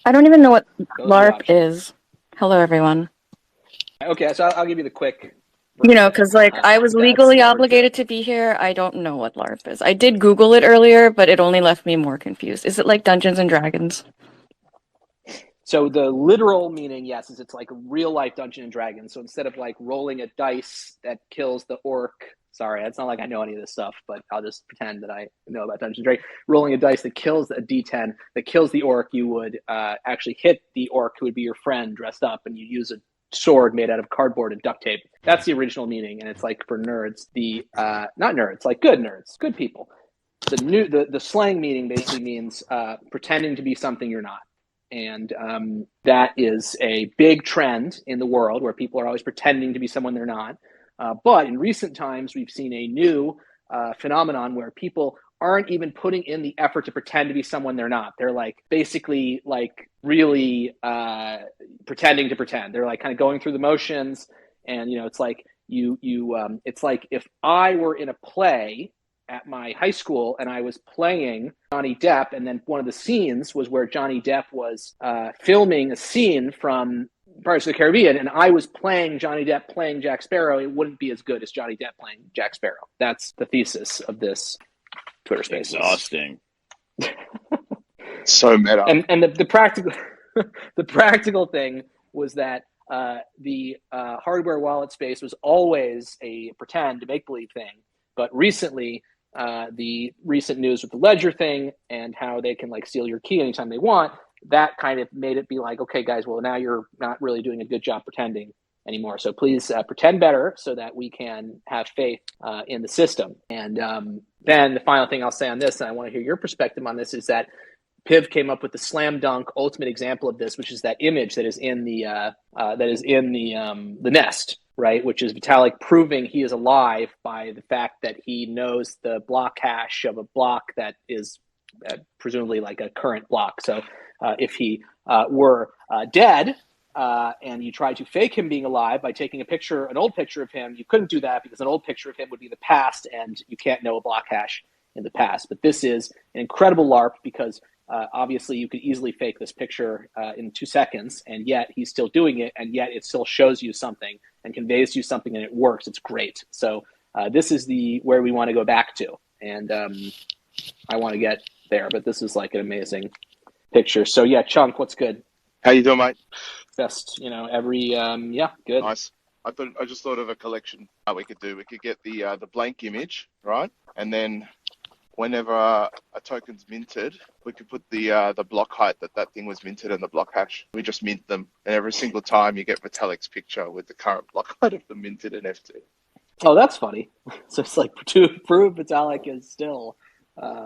I don't even know what LARP is. Hello, everyone. Okay, so I'll give you the quick. Because I was legally obligated to be here. I don't know what LARP is. I did Google it earlier, but it only left me more confused. Is it like Dungeons and Dragons? So the literal meaning, yes, is it's like real life Dungeons and Dragons. So instead of rolling a dice that kills the orc, sorry, it's not like I know any of this stuff, but I'll just pretend that I know about Dungeons and Dragons. Rolling a dice that kills a D10 that kills the orc, you would actually hit the orc who would be your friend dressed up, and you use a sword made out of cardboard and duct tape. That's the original meaning, and it's for nerds. The not nerds, good nerds, good people. The slang meaning basically means pretending to be something you're not. And that is a big trend in the world where people are always pretending to be someone they're not. But in recent times, we've seen a new phenomenon where people aren't even putting in the effort to pretend to be someone they're not. They're basically really pretending to pretend. They're kind of going through the motions. And, it's it's like if I were in a play at my high school and I was playing Johnny Depp, and then one of the scenes was where Johnny Depp was filming a scene from Pirates of the Caribbean, and I was playing Johnny Depp playing Jack Sparrow, it wouldn't be as good as Johnny Depp playing Jack Sparrow. That's the thesis of this Twitter Spaces. Exhausting. So meta. And the practical the practical thing was that the hardware wallet space was always a pretend make-believe thing. But recently, the recent news with the Ledger thing and how they can steal your key anytime they want, that kind of made it be okay, guys, well, now you're not really doing a good job pretending anymore. So please pretend better so that we can have faith in the system. And then the final thing I'll say on this, and I want to hear your perspective on this, is that Piv came up with the slam dunk ultimate example of this, which is that image that is in the the nest. Right, which is Vitalik proving he is alive by the fact that he knows the block hash of a block that is presumably a current block. So if he were dead and you tried to fake him being alive by taking an old picture of him, you couldn't do that because an old picture of him would be the past, and you can't know a block hash in the past. But this is an incredible LARP because obviously you could easily fake this picture in 2 seconds, and yet he's still doing it, and yet it still shows you something and conveys to you something, and it works. It's great. So this is where we want to go back to, and I want to get there, but this is an amazing picture. So yeah, Chunk, what's good? How you doing, mate? Best, every good. Nice. I just thought of a collection we could do. We could get the blank image, right, and then whenever a token's minted, we could put the block height that thing was minted and the block hash. We just mint them, and every single time you get Vitalik's picture with the current block height of the minted NFT. Oh, that's funny. So it's to prove Vitalik is still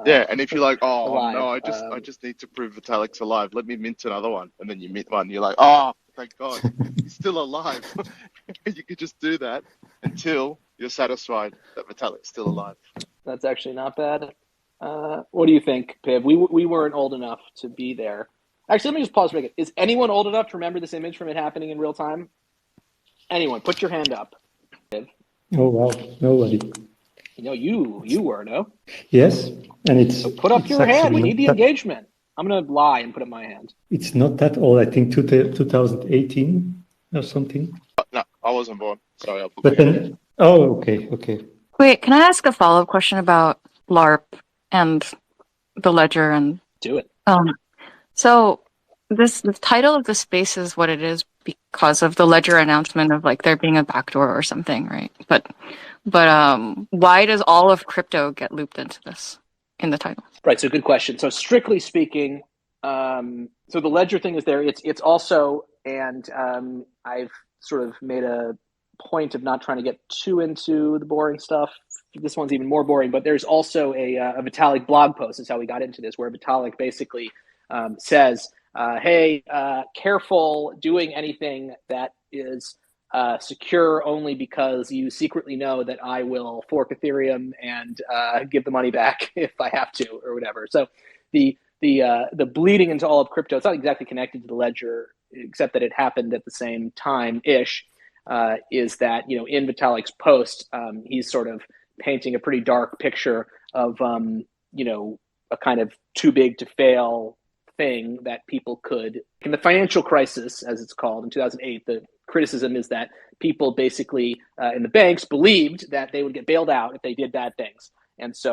yeah, and if you're alive. No, I just need to prove Vitalik's alive. Let me mint another one, and then you mint one. You're oh, thank God, he's still alive. You could just do that until you're satisfied that Vitalik's still alive. That's actually not bad. What do you think, Piv? We weren't old enough to be there. Actually, let me just pause for a second. Is anyone old enough to remember this image from it happening in real time? Anyone? Put your hand up, Piv. Oh, wow. Nobody. You were, no? Yes. And it's... So put up your hand. We need the engagement. I'm going to lie and put up my hand. It's not that old. I think 2018 or something. No, I wasn't born. Sorry. But then... Oh, okay. Wait, can I ask a follow-up question about LARP and the Ledger? And do it. So the title of the space is what it is because of the Ledger announcement of like there being a backdoor or something, right? But why does all of crypto get looped into this in the title? Right. So good question. So strictly speaking, so the Ledger thing is there. It's also, and I've sort of made a point of not trying to get too into the boring stuff. This one's even more boring, but there's also a Vitalik blog post. Is how we got into this, where Vitalik basically says, "Hey, careful doing anything that is secure only because you secretly know that I will fork Ethereum and give the money back if I have to, or whatever." So the bleeding into all of crypto, it's not exactly connected to the Ledger, except that it happened at the same time ish. Is that, you know, in Vitalik's post, he's sort of painting a pretty dark picture of you know, a kind of too big to fail thing that people could, in the financial crisis, as it's called, in 2008, the criticism is that people basically in the banks believed that they would get bailed out if they did bad things. And so...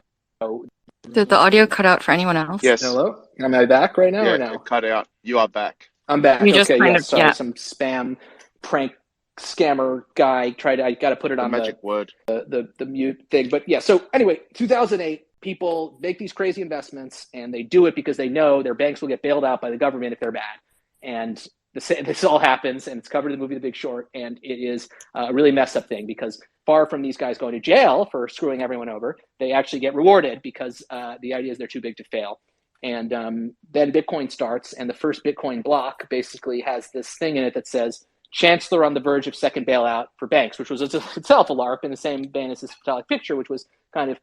Did the audio cut out for anyone else? Yes. Hello? Am I back right now or no? It cut out. You are back. I'm back. You just okay, kind yeah, of, sorry, yeah. some spam prank scammer guy tried to, I got to put it on magic word. The mute thing. But yeah, so anyway, 2008, people make these crazy investments and they do it because they know their banks will get bailed out by the government if they're bad. And this all happens, and it's covered in the movie The Big Short, and it is a really messed up thing because far from these guys going to jail for screwing everyone over, they actually get rewarded because the idea is they're too big to fail. And then Bitcoin starts, and the first Bitcoin block basically has this thing in it that says, "Chancellor on the verge of second bailout for banks," which was itself a LARP in the same vein as this Vitalik picture, which was kind of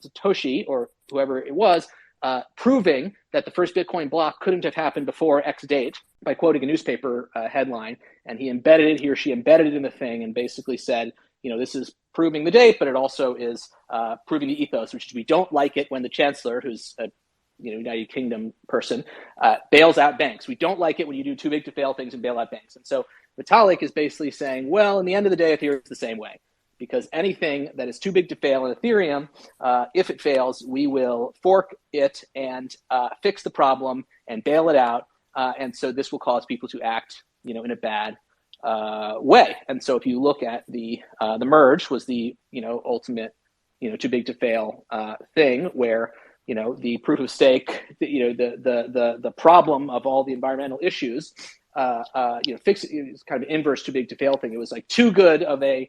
Satoshi or whoever it was proving that the first Bitcoin block couldn't have happened before X date by quoting a newspaper headline. And he or she embedded it in the thing and basically said, you know, this is proving the date, but it also is proving the ethos, which is we don't like it when the chancellor, who's a United Kingdom person, bails out banks. We don't like it when you do too big to fail things and bail out banks. And so Vitalik is basically saying, well, in the end of the day, Ethereum is the same way, because anything that is too big to fail in Ethereum, if it fails, we will fork it and fix the problem and bail it out. And so this will cause people to act, you know, in a bad way. And so if you look at the merge was the, you know, ultimate, you know, too big to fail thing where, you know, the proof of stake, you know, the problem of all the environmental issues, you know, fix it was kind of an inverse too big to fail thing. It was like too good of a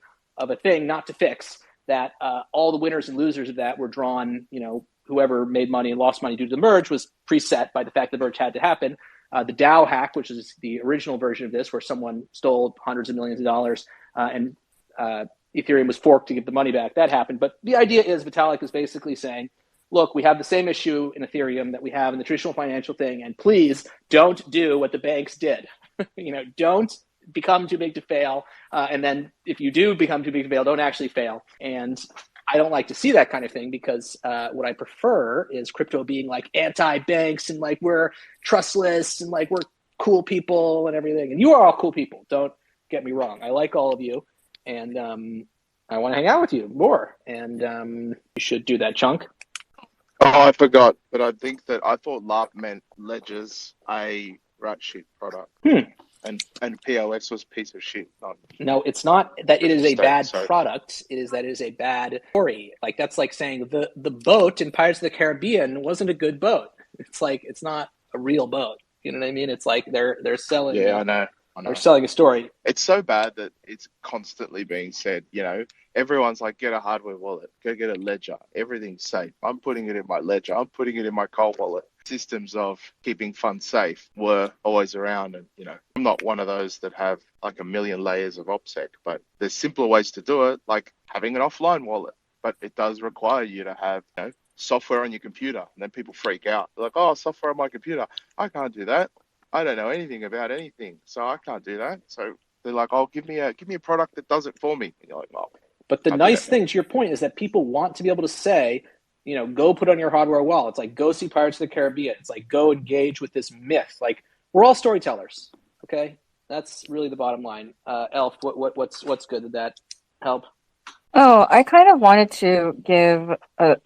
thing not to fix, that all the winners and losers of that were drawn, you know, whoever made money and lost money due to the merge was preset by the fact the merge had to happen. The DAO hack, which is the original version of this, where someone stole hundreds of millions of dollars and Ethereum was forked to give the money back, that happened. But the idea is Vitalik is basically saying, look, we have the same issue in Ethereum that we have in the traditional financial thing, and please don't do what the banks did. You know, don't become too big to fail. And then if you do become too big to fail, don't actually fail. And I don't like to see that kind of thing because what I prefer is crypto being like anti-banks and like we're trustless and like we're cool people and everything. And you are all cool people. Don't get me wrong. I like all of you. And I want to hang out with you more. And you should do that, Chunk. Oh, I forgot. But I thought LARP meant ledgers, a rat shit product. And POS was piece of shit. No, it's not that it is a bad product. It is that it is a bad story. Like that's like saying the boat in Pirates of the Caribbean wasn't a good boat. It's like it's not a real boat. You know what I mean? It's like they're selling. Yeah, I know. They're selling a story. It's so bad that it's constantly being said, you know, everyone's like, get a hardware wallet, go get a ledger, everything's safe. I'm putting it in my ledger, I'm putting it in my cold wallet. Systems of keeping funds safe were always around. And, you know, I'm not one of those that have like a million layers of OPSEC, but there's simpler ways to do it, like having an offline wallet. But it does require you to have, you know, software on your computer. And then people freak out. They're like, oh, software on my computer. I can't do that. I don't know anything about anything, so I can't do that. So they're like, "Oh, give me a product that does it for me." And you're like, "Well." But the nice thing to your point is that people want to be able to say, you know, go put on your hardware wallet. It's like go see Pirates of the Caribbean. It's like go engage with this myth. Like we're all storytellers. Okay, that's really the bottom line. Elf, what's good? Did that help? Oh, I kind of wanted to give a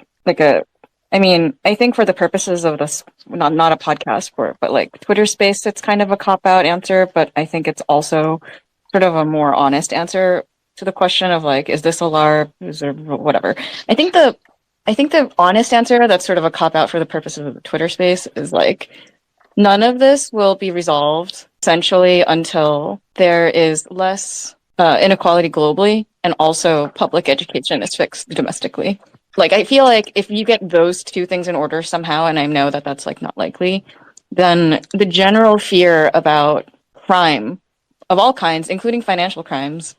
I mean, I think for the purposes of this, not a podcast but like Twitter Space, it's kind of a cop-out answer, but I think it's also sort of a more honest answer to the question of like, is this a LARP? Is there whatever? I think the honest answer that's sort of a cop-out for the purposes of the Twitter Space is like, none of this will be resolved essentially until there is less inequality globally and also public education is fixed domestically. Like, I feel like if you get those two things in order somehow, and I know that that's like not likely, then the general fear about crime of all kinds, including financial crimes,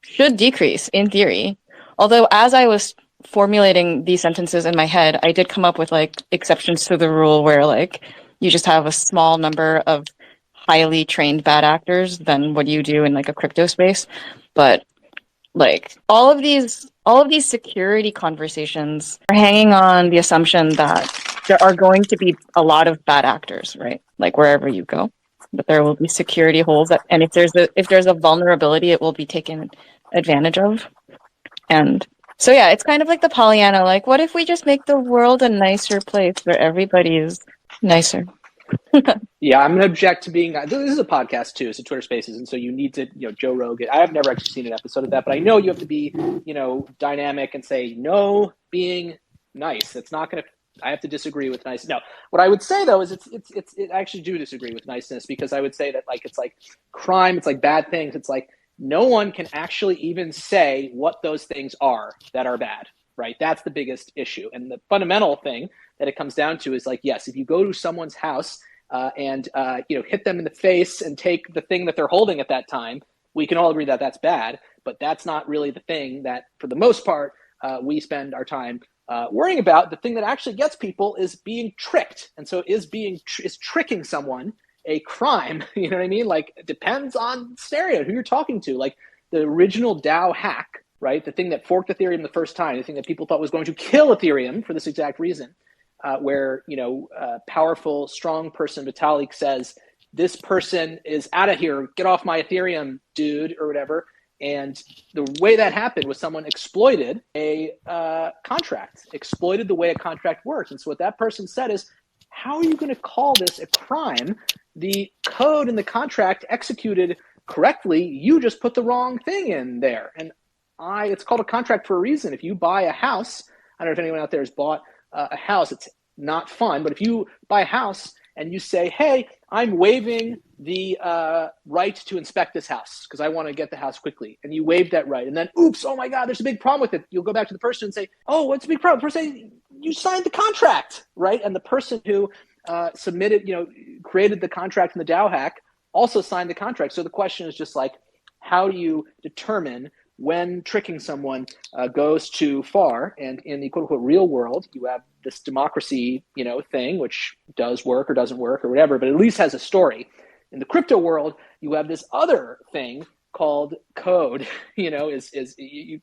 should decrease in theory. Although as I was formulating these sentences in my head, I did come up with like exceptions to the rule where like you just have a small number of highly trained bad actors than what you do in like a crypto space. But like all of these security conversations are hanging on the assumption that there are going to be a lot of bad actors, right? Like wherever you go, but there will be security holes that, and if there's a vulnerability, it will be taken advantage of. And so yeah, it's kind of like the Pollyanna, like what if we just make the world a nicer place where everybody is nicer? Yeah, I'm gonna object to being. This is a podcast too. It's a Twitter Spaces, and so you need to, Joe Rogan. I have never actually seen an episode of that, but I know you have to be, dynamic and say no, being nice. It's not gonna. I have to disagree with nice. No, what I would say though is I actually do disagree with niceness, because I would say that like it's like crime, it's like bad things. It's like no one can actually even say what those things are that are bad, right? That's the biggest issue, and the fundamental thing that it comes down to is like, yes, if you go to someone's house and hit them in the face and take the thing that they're holding at that time, we can all agree that that's bad, but that's not really the thing that, for the most part, we spend our time worrying about. The thing that actually gets people is being tricked, and so is tricking someone a crime? You know what I mean? Like, it depends on scenario, who you're talking to. Like the original DAO hack, right? The thing that forked Ethereum the first time, the thing that people thought was going to kill Ethereum for this exact reason. Where powerful, strong person Vitalik says, this person is out of here, get off my Ethereum, dude, or whatever. And the way that happened was someone exploited a contract, exploited the way a contract works. And so what that person said is, how are you going to call this a crime? The code in the contract executed correctly. You just put the wrong thing in there. And it's called a contract for a reason. If you buy a house, I don't know if anyone out there has bought a house, it's not fun, but if you buy a house and you say, hey, I'm waiving the right to inspect this house because I want to get the house quickly, and you waive that right, and then oops, oh my God, there's a big problem with it. You'll go back to the person and say, oh, what's the big problem? The person say, you signed the contract, right? And the person who created the contract in the DAO hack also signed the contract. So the question is just like, how do you determine when tricking someone goes too far? And in the quote unquote real world, you have this democracy, thing, which does work or doesn't work or whatever, but at least has a story. In the crypto world, you have this other thing called code. The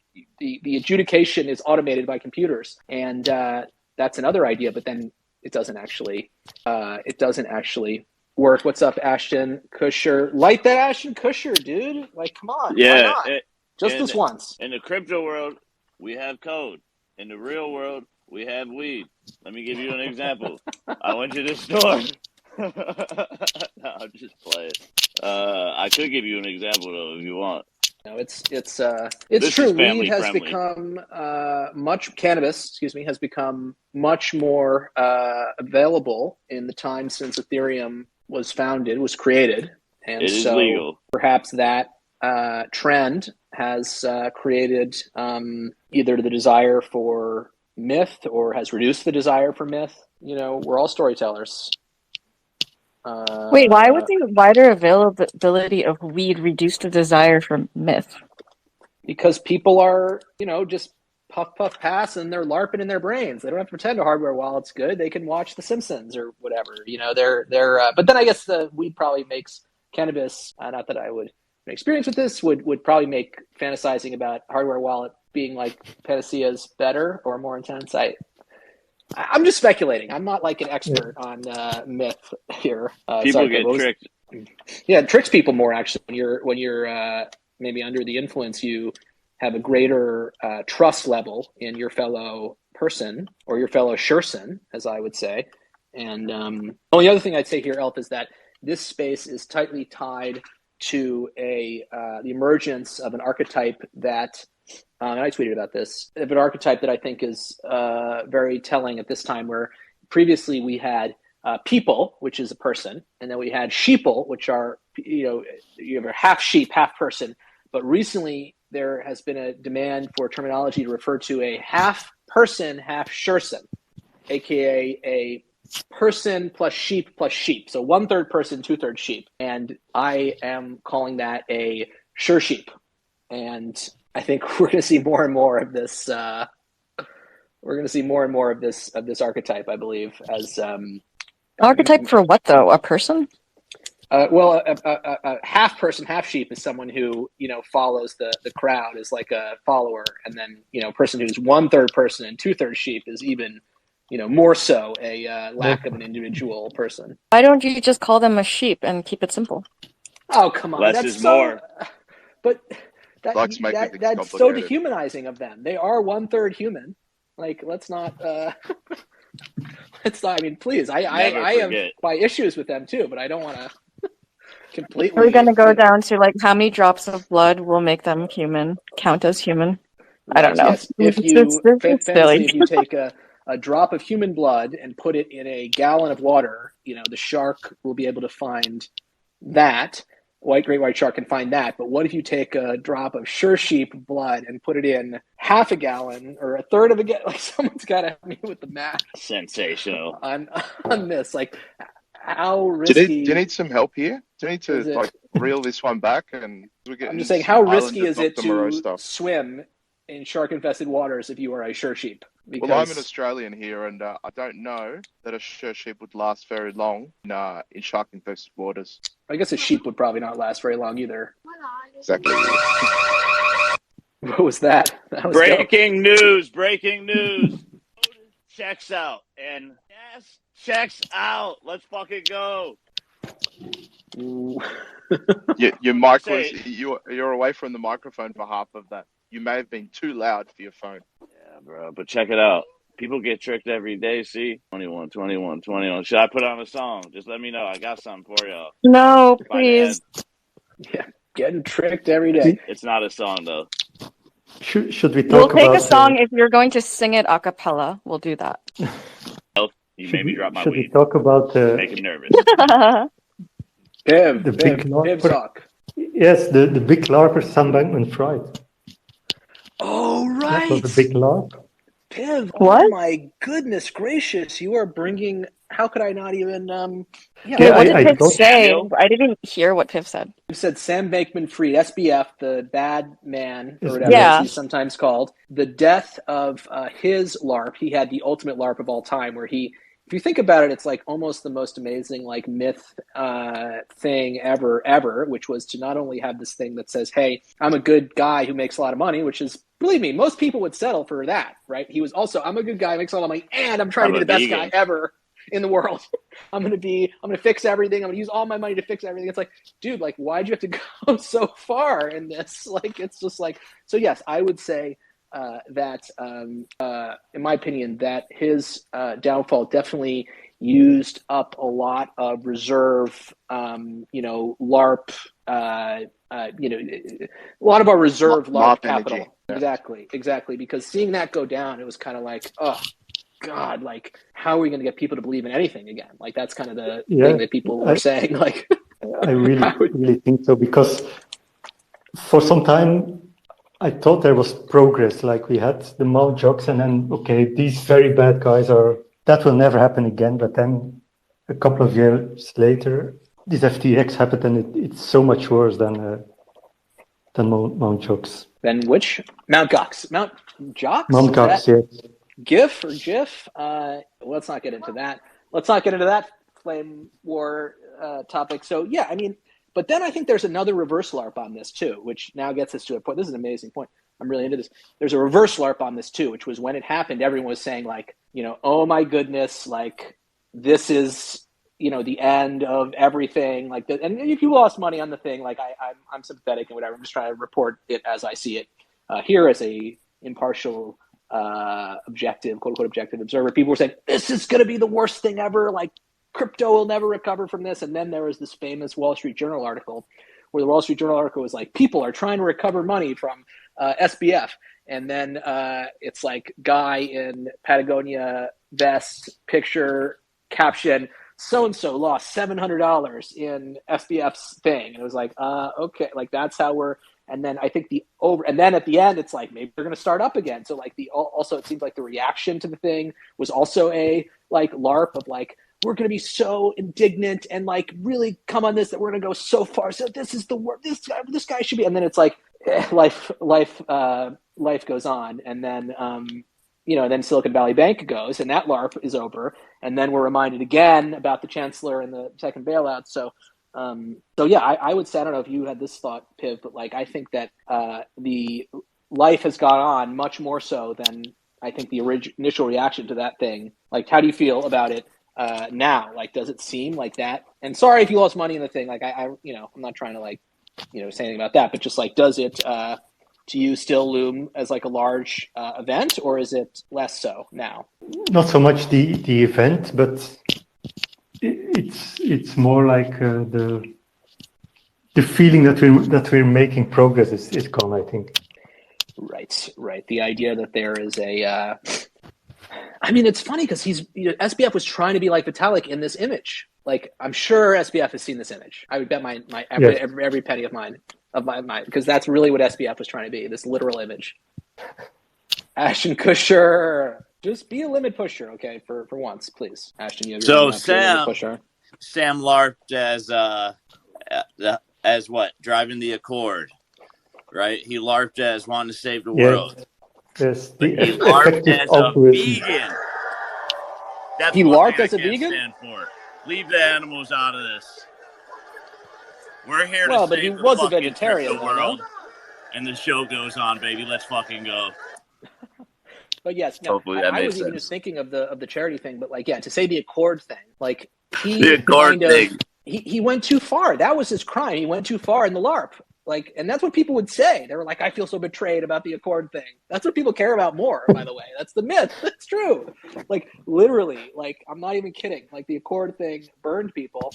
adjudication is automated by computers, and that's another idea. But then it doesn't actually work. What's up, Ashton Kutcher? Light that Ashton Kutcher, dude! Like, come on, why not? Just this once. In the crypto world, we have code. In the real world, we have weed. Let me give you an example. I went to the store. No, I'm just playing. I could give you an example though if you want. No, it's true. Weed has become cannabis has become much more available in the time since Ethereum was created, and it is legal. Perhaps that trend has created either the desire for myth or has reduced the desire for myth. We're all storytellers. Wait, why would the wider availability of weed reduce the desire for myth? Because people are, just puff, puff, pass, and they're LARPing in their brains. They don't have to pretend a hardware wallet's good. They can watch The Simpsons or whatever. But then I guess the weed probably makes cannabis. Not that I would have experience with this. Would probably make fantasizing about hardware wallet being like panaceas better or more intense. I'm just speculating. I'm not like an expert on myth here. People get tricked. Yeah, it tricks people more actually. When you're maybe under the influence, you have a greater trust level in your fellow person or your fellow Sherson, as I would say. And the only other thing I'd say here, Elf, is that this space is tightly tied to the emergence of an archetype that, and I tweeted about this, of an archetype that I think is very telling at this time, where previously we had people, which is a person, and then we had sheeple, which are, you have a half sheep, half person. But recently there has been a demand for terminology to refer to a half person, half Sherson, aka a person plus sheep. So 1/3 person, 2/3 sheep. And I am calling that a Shersheep. And I think we're going to see more and more of this. We're going to see more and more of this archetype, I believe, as Archetype for what though? A person? well, a half person, half sheep is someone who, follows the crowd, is like a follower, and then a person who's 1/3 person and 2/3 sheep is even more so a lack of an individual person. Why don't you just call them a sheep and keep it simple? Oh, come on, Less that's is so. more. But Likes making things that's so complicated. dehumanizing of them. They are 1/3 human. Like, let's not. Let's not. I mean, please. I have my issues with them too, but I don't want to completely. We're going to go down to like how many drops of blood will make them human, count as human. I don't know. Yes, if It's silly. if you take a drop of human blood and put it in a gallon of water, the shark will be able to find that. Great white shark can find that. But what if you take a drop of Shersheep blood and put it in half a gallon or 1/3 of a gallon? Like, someone's got to help me with the math Sensational. on this. Like, how risky? Do you need some help here? Do you need to reel this one back? And I'm just saying, how risky is it to swim in shark-infested waters if you are a Shersheep? Because... Well, I'm an Australian here, and I don't know that a Shersheep would last very long in shark-infested waters. I guess a sheep would probably not last very long either. Exactly. What was that? That was Breaking news! Checks out. And yes, checks out. Let's fucking go. Your mic was, you're away from the microphone for half of that. You may have been too loud for your phone. Yeah, bro. But check it out. People get tricked every day, see? 21. Should I put on a song? Just let me know. I got something for y'all. No, please. Yeah, getting tricked every day. It's not a song, though. Should we talk We'll about... take a song if you're going to sing it a cappella. We'll do that. You made me drop my should weed. we talk about... Make him nervous. Piv talk. Yes, the big LARPer, Sam Bankman-Fried. Oh, right. That was a big LARP. Piv, what? Oh my goodness gracious, you are bringing... How could I not even... what did Piv say? I didn't hear what Piv said. Piv said Sam Bankman-Fried, SBF, the bad man, or whatever as he's sometimes called. The death of his LARP, he had the ultimate LARP of all time, where he... If you think about it, it's like almost the most amazing like myth thing ever, which was to not only have this thing that says, hey, I'm a good guy who makes a lot of money, which is, believe me, most people would settle for that, right? He was also, I'm a good guy who makes a lot of money, and I'm trying to be the best guy ever in the world. I'm going to fix everything. I'm going to use all my money to fix everything. It's like, dude, like, why'd you have to go so far in this? Like, it's just like, so yes, I would say, that, in my opinion, that his downfall definitely used up a lot of reserve, LARP, a lot of our reserve LARP capital. Energy. Exactly. Because seeing that go down, it was kind of like, oh, God, like, how are we going to get people to believe in anything again? Like, that's kind of the thing that people were saying. Like, I really think so, because for some time, I thought there was progress, like we had the Mao jokes, and then, okay, these very bad guys that will never happen again. But then a couple of years later, this FTX happened, and it's so much worse than Mount jokes. Then which? Mount Gox. Mount Jocks? Mount Gox, yes. GIF or GIF? Let's not get into that. Let's not get into that flame war topic. So, yeah, I mean, but then I think there's another reverse LARP on this too, which now gets us to a point. This is an amazing point. I'm really into this. There's a reverse LARP on this too, which was when it happened, everyone was saying like, oh my goodness, like this is, the end of everything. Like, and if you lost money on the thing, like I'm sympathetic and whatever. I'm just trying to report it as I see it here as a impartial objective, quote unquote, objective observer, people were saying, this is going to be the worst thing ever. Like, crypto will never recover from this. And then there was this famous Wall Street Journal article where the Wall Street Journal article was like, people are trying to recover money from SBF. And then it's like, guy in Patagonia vest, picture, caption, so-and-so lost $700 in SBF's thing. And it was like, okay, like that's how we're, and then I think and then at the end, it's like, maybe they're going to start up again. So like also it seems like the reaction to the thing was also a like LARP of like, we're going to be so indignant and like really come on this, that we're going to go so far. So this is the worst, this guy should be, and then it's like, life goes on. And then, then Silicon Valley Bank goes, and that LARP is over. And then we're reminded again about the chancellor and the second bailout. So yeah, I would say, I don't know if you had this thought, Piv, but like, I think that the life has gone on much more so than I think the initial reaction to that thing. Like, how do you feel about it now? Like, does it seem like that? And sorry if you lost money in the thing. Like, I'm not trying to like, say anything about that, but just like, does it to you still loom as like a large event, or is it less so now? Not so much the event, but it's more like the feeling that we're making progress is gone, I think. Right. The idea that there is a I mean, it's funny because SBF was trying to be like Vitalik in this image. Like, I'm sure SBF has seen this image. I would bet my every penny of my because that's really what SBF was trying to be, this literal image. Ashton Kutcher, just be a limit pusher, okay? For once, please, Ashton. You So Sam LARPed as what? Driving the Accord, right? He LARPed as wanting to save the world. Yes, But he LARPed as a vegan. That's he what LARPed as a can't vegan? stand for. Leave the animals out of this. We're here to but he save the was a fucking vegetarian, crypto world. And the show goes on, baby. Let's fucking go. But yes, no, I was even just thinking of the charity thing, but like, yeah, to say the Accord thing, like he went too far. That was his crime. He went too far in the LARP. Like, and that's what people would say. They were like, I feel so betrayed about the Accord thing. That's what people care about more, by the way. That's the myth. That's true. Like, literally, like, I'm not even kidding. Like, the Accord thing burned people,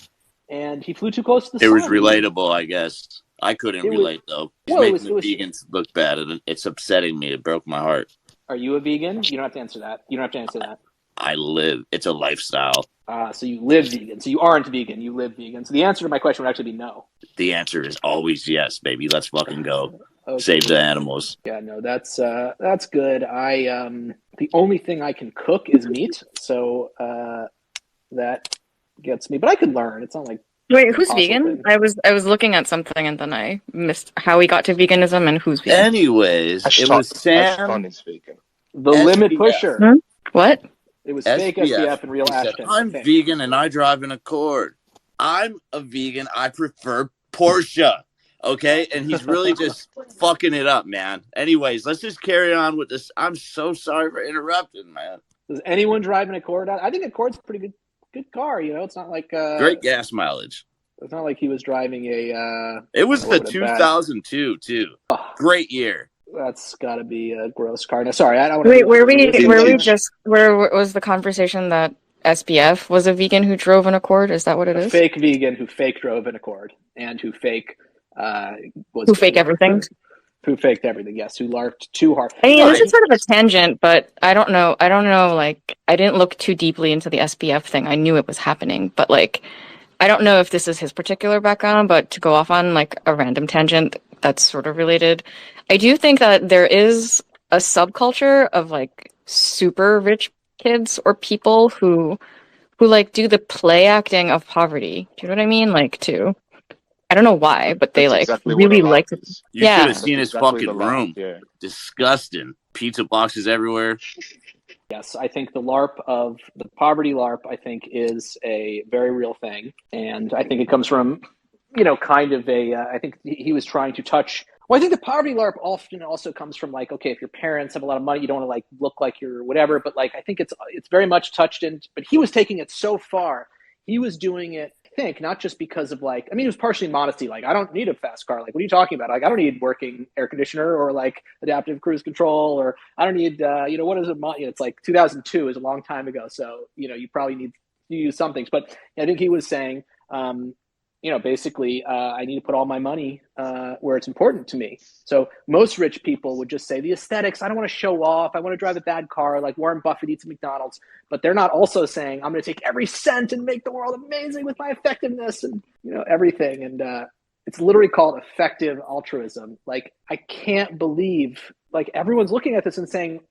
and he flew too close to the sun. It was relatable, I guess. I couldn't relate, though. It's making the vegans look bad, and it's upsetting me. It broke my heart. Are you a vegan? You don't have to answer that. I live. It's a lifestyle. So you live vegan. So you aren't vegan. You live vegan. So the answer to my question would actually be no. The answer is always yes, baby. Let's fucking go. Okay. Save the animals. Yeah, no, that's good. The only thing I can cook is meat, so that gets me. But I could learn. It's not like. Wait, who's vegan? I was looking at something and then I missed how we got to veganism and who's vegan. Anyways, it was Sam. Is vegan. The limit pusher. What? It was fake SBF and real Ashton. I'm vegan and I drive an Accord. I'm a vegan. I prefer Porsche. Okay? And he's really just fucking it up, man. Anyways, let's just carry on with this. I'm so sorry for interrupting, man. Does anyone drive an Accord? I think Accord's a pretty good car, It's not like great gas mileage. It's not like he was driving a it was the 2002 too. Great year. That's got to be a gross car. No, sorry, I don't. Wait, where was the conversation that SBF was a vegan who drove an Accord? Is that what it is? Fake vegan who fake drove an Accord and who fake everything. Who faked everything? Yes, who LARPed too hard. I mean, this is sort of a tangent, but I don't know. Like, I didn't look too deeply into the SBF thing. I knew it was happening, but like, I don't know if this is his particular background. But to go off on like a random tangent that's sort of related, I do think that there is a subculture of like super rich kids or people who like do the play acting of poverty. Do you know what I mean? Like, I don't know why, but they like really like to. You should have seen his fucking room. Yeah. Disgusting. Pizza boxes everywhere. Yes, I think the poverty LARP, I think, is a very real thing. And I think it comes from, kind of I think he was trying to touch. Well, I think the poverty LARP often also comes from like, okay, if your parents have a lot of money, you don't want to like look like you're whatever. But like, I think it's very much touched in, but he was taking it so far. He was doing it think, not just because of like, I mean, it was partially modesty. Like, I don't need a fast car. Like, what are you talking about? Like, I don't need working air conditioner or like adaptive cruise control, or I don't need, what is it? It's like 2002 is a long time ago. So, you probably need to use some things. But I think he was saying, basically, I need to put all my money where it's important to me. So most rich people would just say the aesthetics. I don't want to show off. I want to drive a bad car. Like Warren Buffett eats at McDonald's, but they're not also saying I'm going to take every cent and make the world amazing with my effectiveness and everything. And it's literally called effective altruism. Like I can't believe like everyone's looking at this and saying,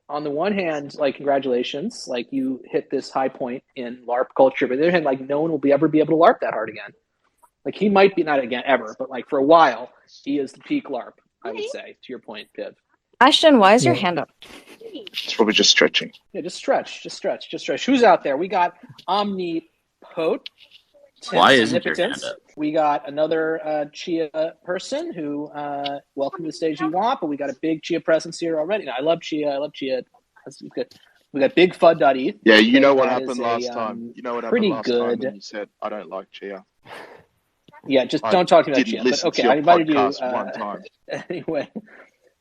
on the one hand, like congratulations, like you hit this high point in LARP culture, but on the other hand, like no one will ever be able to LARP that hard again. Like he might be, not again ever, but like for a while, he is the peak LARP, I would say, to your point, Piv. Ashton, why is your hand up? It's probably just stretching. Yeah, just stretch. Who's out there? We got Omnipote. Why isn't your hand up? We got another Chia person who welcome to the stage you want, but we got a big Chia presence here already. Now, I love Chia. That's good. We got Big Fud.eth. Yeah, you know what happened last time. You know what happened last time when you said, I don't like Chia. Yeah, just don't talk to me about Chia. But okay, I invited you one time. Anyway,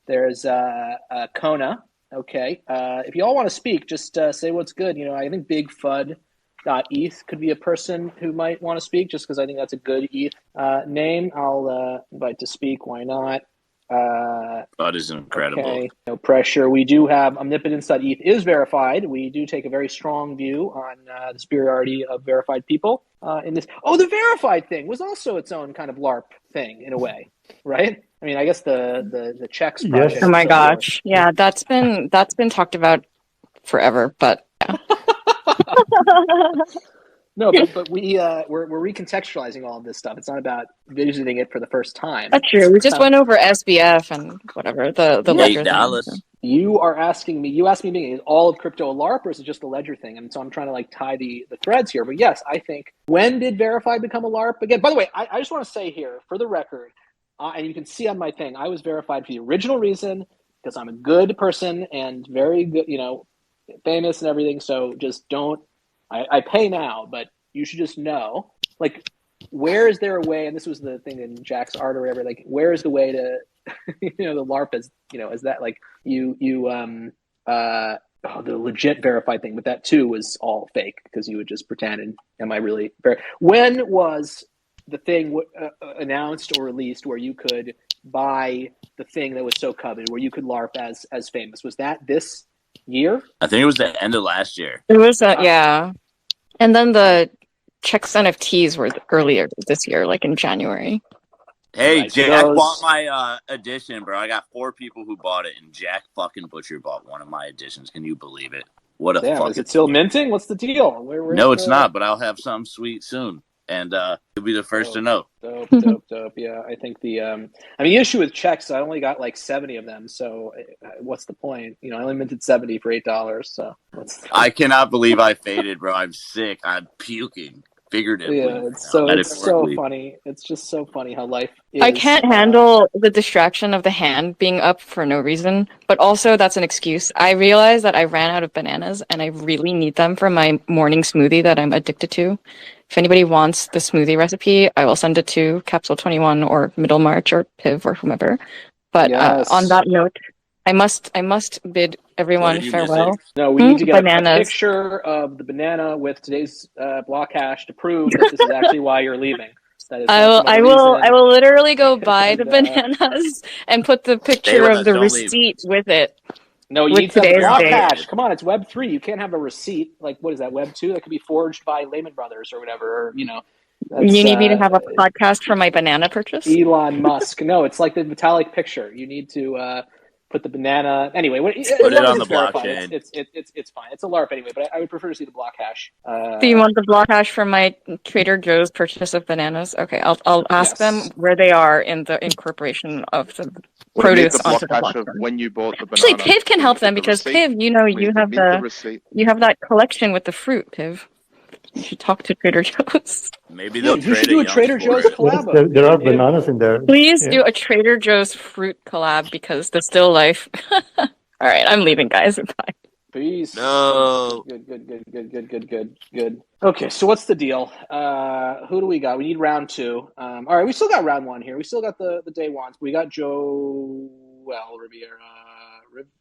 there's Kona. Okay, if you all want to speak, just say what's good. I think Big Fud.eth could be a person who might want to speak, just because I think that's a good ETH name. I'll invite to speak. Why not? That is incredible. Okay, no pressure. We do have omnipotence.eth is verified. We do take a very strong view on the superiority of verified people in this. Oh, the verified thing was also its own kind of LARP thing in a way, right? I mean, I guess the checks project. Yes. Oh my gosh. Yeah, that's been talked about forever, but yeah. No, but we're recontextualizing all of this stuff. It's not about visiting it for the first time. That's true. We just went over SBF and whatever the ledger $8. thing. You asked me, is all of crypto a LARP or is it just the ledger thing? And so I'm trying to like tie the threads here. But yes, I think, when did verified become a LARP? Again, by the way, I just want to say here for the record, and you can see on my thing, I was verified for the original reason because I'm a good person and very good, famous and everything. So just don't. I pay now, but you should just know, like, where is there a way? And this was the thing in Jack's art or whatever. Like, where is the way to, the LARP is, is that like the legit verified thing? But that too was all fake because you would just pretend. And am I really when was the thing announced or released where you could buy the thing that was so coveted, where you could LARP as famous? Was that this year? I think it was the end of last year. It was yeah. And then the Chex NFTs were earlier this year, like in January. Hey, Right, Jack bought my edition, bro. I got 4 people who bought it, and Jack fucking Butcher bought one of my editions. Can you believe it? What a fucking... Is it still minting? What's the deal? No, it's not, but I'll have something sweet soon. And you'll be the first to know. Dope. Yeah, I think the issue with checks, I only got like 70 of them. So what's the point? I only minted 70 for $8. So I cannot believe I faded, bro. I'm sick. I'm puking. Figuratively. Yeah, it's so funny. It's just so funny how life is. I can't handle the distraction of the hand being up for no reason, but also that's an excuse. I realized that I ran out of bananas and I really need them for my morning smoothie that I'm addicted to. If anybody wants the smoothie recipe, I will send it to Capsule 21 or Middlemarch or Piv or whomever. But yes. On that note, I must bid everyone farewell. No, we need to get bananas. a picture of the banana with today's block hash to prove that this is actually why you're leaving. That is I will literally go buy the bananas and put the picture of the receipt with it. No, you need today's block hash. Come on, it's Web3. You can't have a receipt like, what is that, Web2? That could be forged by Lehman Brothers or whatever. Or, you need me to have a podcast for my banana purchase? Elon Musk. No, it's like the Vitalik picture. You need to put the banana. Anyway, put it on the blockchain. It's fine. It's a LARP anyway, but I would prefer to see the block hash. Do you want the block hash for my Trader Joe's purchase of bananas? Okay, I'll ask them where they are in the incorporation of the produce onto the blockchain. When you bought the banana. Actually, Piv can help them because Piv, you have that collection with the fruit, Piv. You should talk to Trader Joe's. Maybe they'll you should do a Trader Joe's collab. There are bananas in there. Please do a Trader Joe's fruit collab because the still life. All right, I'm leaving, guys. Bye. Peace. No. Good. Okay, so what's the deal? Who do we got? We need round 2. All right, we still got round 1 here. We still got the day ones. We got Joel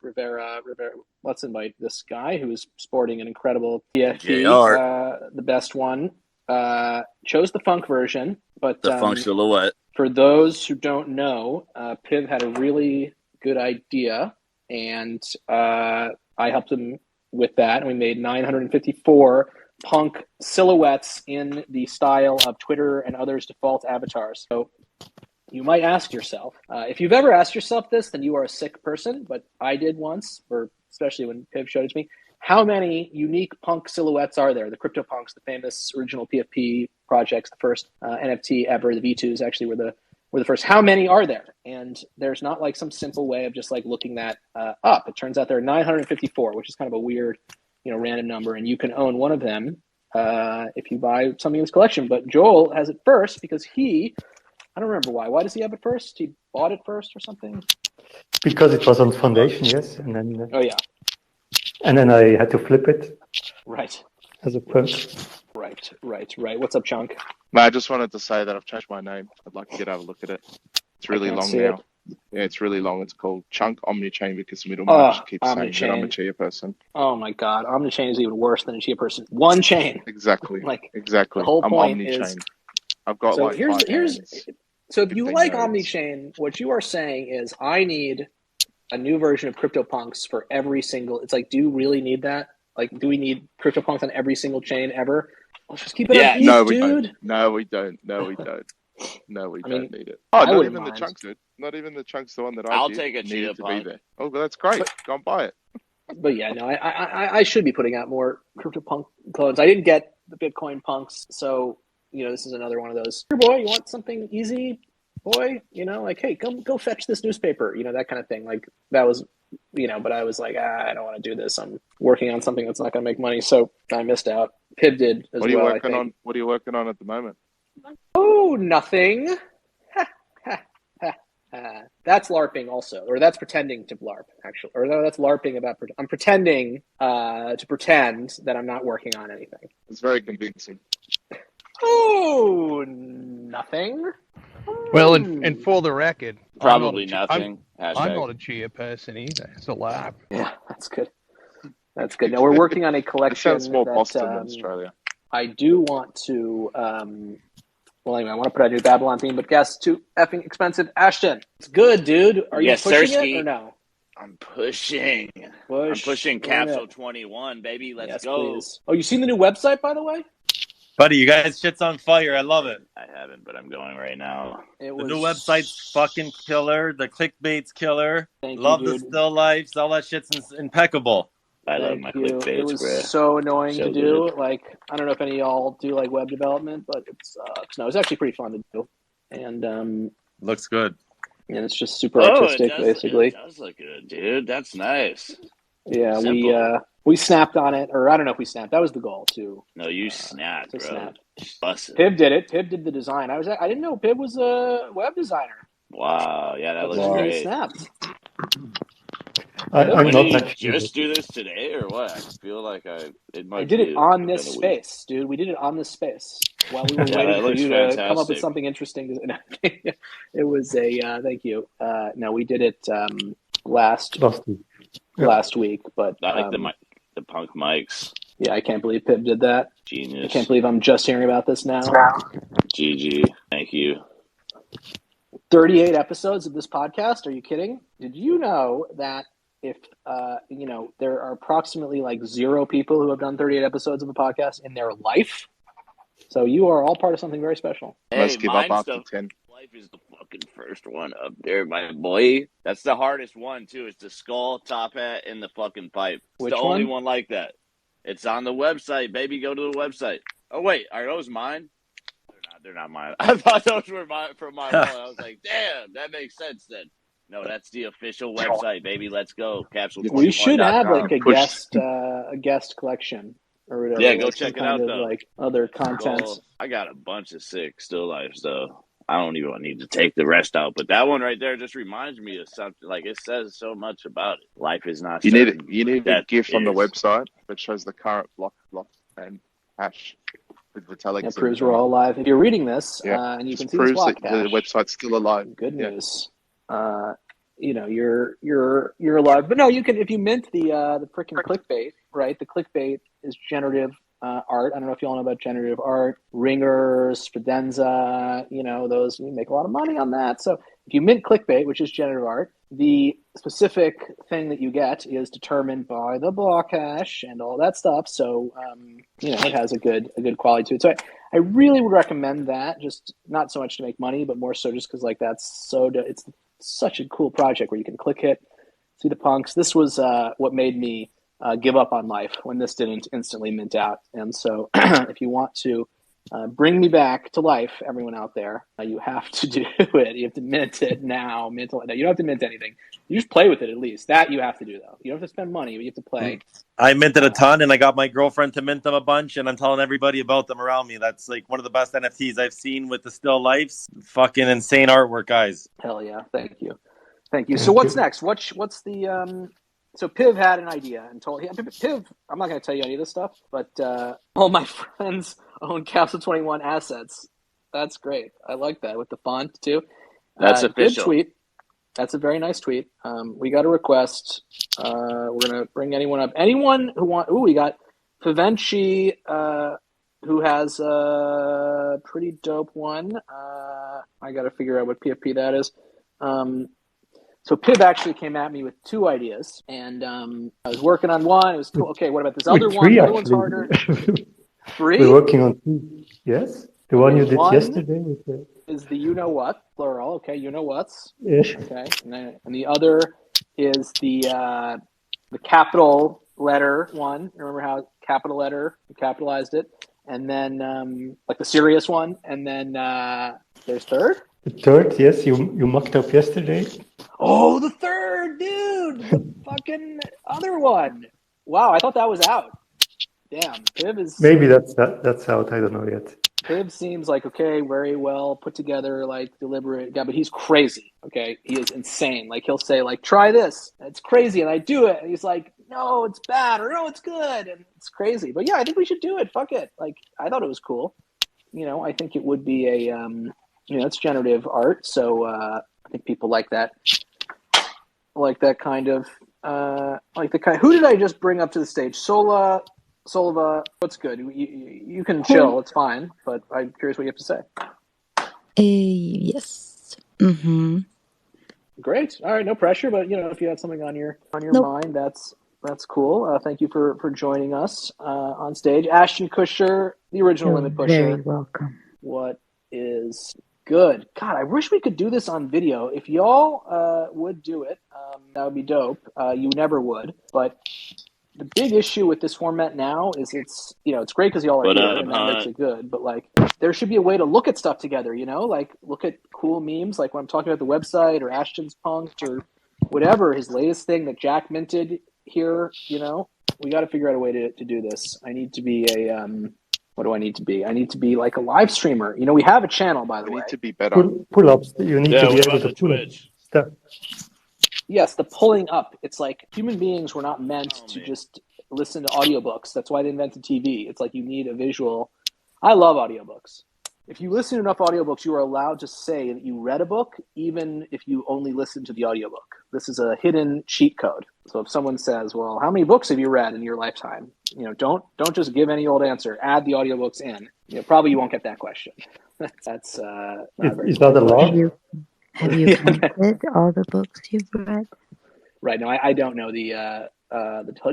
Rivera. Let's invite this guy who is sporting an incredible PFP, the best one. Chose the funk version, but The funk silhouette. for those who don't know, Piv had a really good idea, and I helped him with that, and we made 954 punk silhouettes in the style of Twitter and others' default avatars. So you might ask yourself, if you've ever asked yourself this, then you are a sick person, but I did once, or especially when Piv showed it to me. How many unique punk silhouettes are there? The CryptoPunks, the famous original PFP projects, the first NFT ever, the V2s actually were the first. How many are there? And there's not like some simple way of just like looking that up. It turns out there are 954, which is kind of a weird, random number, and you can own one of them if you buy something in this collection. But Joel has it first because I don't remember why. Why does he have it first? He bought it first or something? Because it was on Foundation, yes, and then Oh yeah. And then I had to flip it. Right. As a punk. Right. What's up, Chunk? No, I just wanted to say that I've changed my name. I'd like to have a look at it. It's really long now. Yeah, it's really long. It's called Chunk Omnichain because Middlemarch keeps saying that I'm a Chia person. Oh my God, Omnichain is even worse than a Chia person. One chain. Exactly. The whole point Omnichain. is. I've got So here's. So if you like nodes. Omnichain, what you are saying is I need a new version of CryptoPunks for every single. It's like, do you really need that? Like, do we need CryptoPunks on every single chain ever? Let's just keep it on ETH, dude. No, we don't. No, we don't need it. I Oh, not wouldn't even mind. the chunks, dude. Not even the chunks, the one that I'll did take a needed Chia to punk. be there. Oh, well, that's great. Go and buy it. But yeah, no, I should be putting out more CryptoPunk clones. I didn't get the Bitcoin punks, so this is another one of those. Here, boy, you want something easy, boy? Like, hey, go fetch this newspaper. That kind of thing. Like that was, But I was like, I don't want to do this. I'm working on something that's not going to make money, so I missed out. Pib did as well. What are you working on? What are you working on at the moment? Oh, nothing. That's LARPing also, or that's pretending to LARP, actually. Or no, that's LARPing about... I'm pretending to pretend that I'm not working on anything. It's very convincing. Oh, nothing. Well, and for the record... Probably nothing. I'm not a Chia person either. It's a LARP. Yeah, that's good. Now, we're working on a It collection sounds more that Boston than Australia. I do want to... Well, anyway, I want to put out a new Babylon theme, but guess too effing expensive. Ashton, it's good, dude. Are you pushing Shersheep. it or no? I'm pushing. I'm pushing Capsule 21, baby. Let's go. Please. Oh, you seen the new website, by the way? Buddy, you guys shit's on fire. I love it. I haven't, but I'm going right now. The new website's fucking killer. The clickbait's killer. Thank Love you, the dude. still lifes. All that shit's impeccable. I love my clickbait. It was so annoying So to do. good. Like, I don't know if any of y'all do like web development, but it sucks. No, it's actually pretty fun to do, and Looks good. it's just super artistic, basically. It does look good, dude. That's nice. Yeah, Simple. we snapped on it, or I don't know if we snapped. That was the goal too. No, you snapped, bro. Snap. Bust it. Pib did it. Pib did the design. I didn't know Pib was a web designer. Wow. Yeah, that looks Wow. He great. snapped. I'm When not did you actually. just do this today, or what? I feel like I did it on this space, dude. We did it on this space while we were Yeah, waiting that for looks you to come up fantastic. with something interesting. It was a thank you. No, we did it last week, but I like the punk mics. yeah, I can't believe Pip did that. Genius. I can't believe I'm just hearing about this now. GG. Thank you. 38 episodes of this podcast. Are you kidding? Did you know that if there are approximately like 0 people who have done 38 episodes of a podcast in their life? So you are all part of something very special. Let's give up mine's after 10. Life is the fucking first one up there, my boy. That's the hardest one too. It's the skull, top hat, and the fucking pipe. It's Which the only one? one like that. It's on the website, baby. Go to the website. Oh wait, are those mine? They're not mine. I thought those were mine from my wallet. I was like, damn, that makes sense then. No, that's the official website, baby. Let's go. Capsule21.com. We should have like a Push. guest collection or whatever. Yeah, go like some check it out, kind of, though. like other content. Well, I got a bunch of sick still lifes though. I don't even need to take the rest out. But that one right there just reminds me of something. Like, it says so much about it. Life is not certain. You need a That GIF on the is. website that shows the current block and hash with Vitalik. It proves we're all alive. If you're reading this, Yeah, and you just can see this proves block that the hash, website's still alive. good Yeah. news. You know, you're alive. But no, you can, if you mint the freaking clickbait, right? The clickbait is generative art. I don't know if you all know about generative art, ringers, Fidenza, you know, those, you make a lot of money on that. So if you mint clickbait, which is generative art, the specific thing that you get is determined by the block hash and all that stuff. So, you know, it has a good quality to it. So I really would recommend that, just not so much to make money, but more so just because like it's such a cool project where you can click it, see the punks. This was what made me give up on life when this didn't instantly mint out. And so if you want to bring me back to life, everyone out there, you have to do it. You have to mint it now. You don't have to mint anything. You just play with it at least. That you have to do, though. You don't have to spend money, but you have to play. I minted a ton, and I got my girlfriend to mint them a bunch, and I'm telling everybody about them around me. That's like one of the best NFTs I've seen with the still lifes. Fucking insane artwork, guys. Hell yeah. Thank you. So what's next? What's the... So Piv had an idea and told him, Piv, I'm not going to tell you any of this stuff, but all my friends own Capsule 21 assets. That's great. I like that with the font too. That's official. Good tweet. That's a very nice tweet. We got a request. We're going to bring anyone up. Anyone who want, we got Favenchi, who has a pretty dope one. I got to figure out what PFP that is. So Piv actually came at me with two ideas, and I was working on one. It was cool. Okay, what about this other one? The other one's harder. Three? We're working on two. Yes, the one you did yesterday with the... is the you know what, plural. Okay, you know what's. Yes. Okay, and the other is the capital letter one. Remember how capital letter, you capitalized it, and then like the serious one, and then there's third. The third, yes, you mocked up yesterday. Oh, the third, dude! The fucking other one. Wow, I thought that was out. Damn, Piv is... Maybe that's out, I don't know yet. Piv seems like, okay, very well put together, like deliberate guy, but he's crazy, okay? He is insane. Like, he'll say, like, try this. It's crazy, and I do it. And he's like, no, it's bad, or no, it's good. And it's crazy. But yeah, I think we should do it. Fuck it. Like, I thought it was cool. You know, I think it would be a, you know, it's generative art, so I think people like that. Like that kind of, like the kind. Who did I just bring up to the stage? Solva, what's good? You can chill, it's fine. But I'm curious what you have to say. Yes. Mm-hmm. Great. All right, no pressure, but you know, if you had something on your mind, that's cool. Thank you for joining us on stage, Ashton Kutcher, the original Limit Pusher. Very welcome. What is good? God, I wish we could do this on video. If y'all would do it, that would be dope. You never would, but the big issue with this format now is it's, you know, it's great because y'all are here and that makes it good, but like there should be a way to look at stuff together, you know, like look at cool memes, like when I'm talking about the website or Ashton's punks or whatever, his latest thing that Jack minted here, you know, we got to figure out a way to do this. I need to be a, what do I need to be? I need to be like a live streamer. You know, we have a channel, by the way. We need to be better. Pull-ups. You need to be able to pull Twitch stuff. Yes, the pulling up. It's like human beings were not meant to just listen to audiobooks. That's why they invented TV. It's like you need a visual. I love audiobooks. If you listen to enough audiobooks, you are allowed to say that you read a book, even if you only listen to the audiobook. This is a hidden cheat code. So if someone says, well, how many books have you read in your lifetime? You know, don't just give any old answer. Add the audiobooks in. You know, probably you won't get that question. That's not very Is that a law? Have you counted all the books you've read? Right. No, I don't know the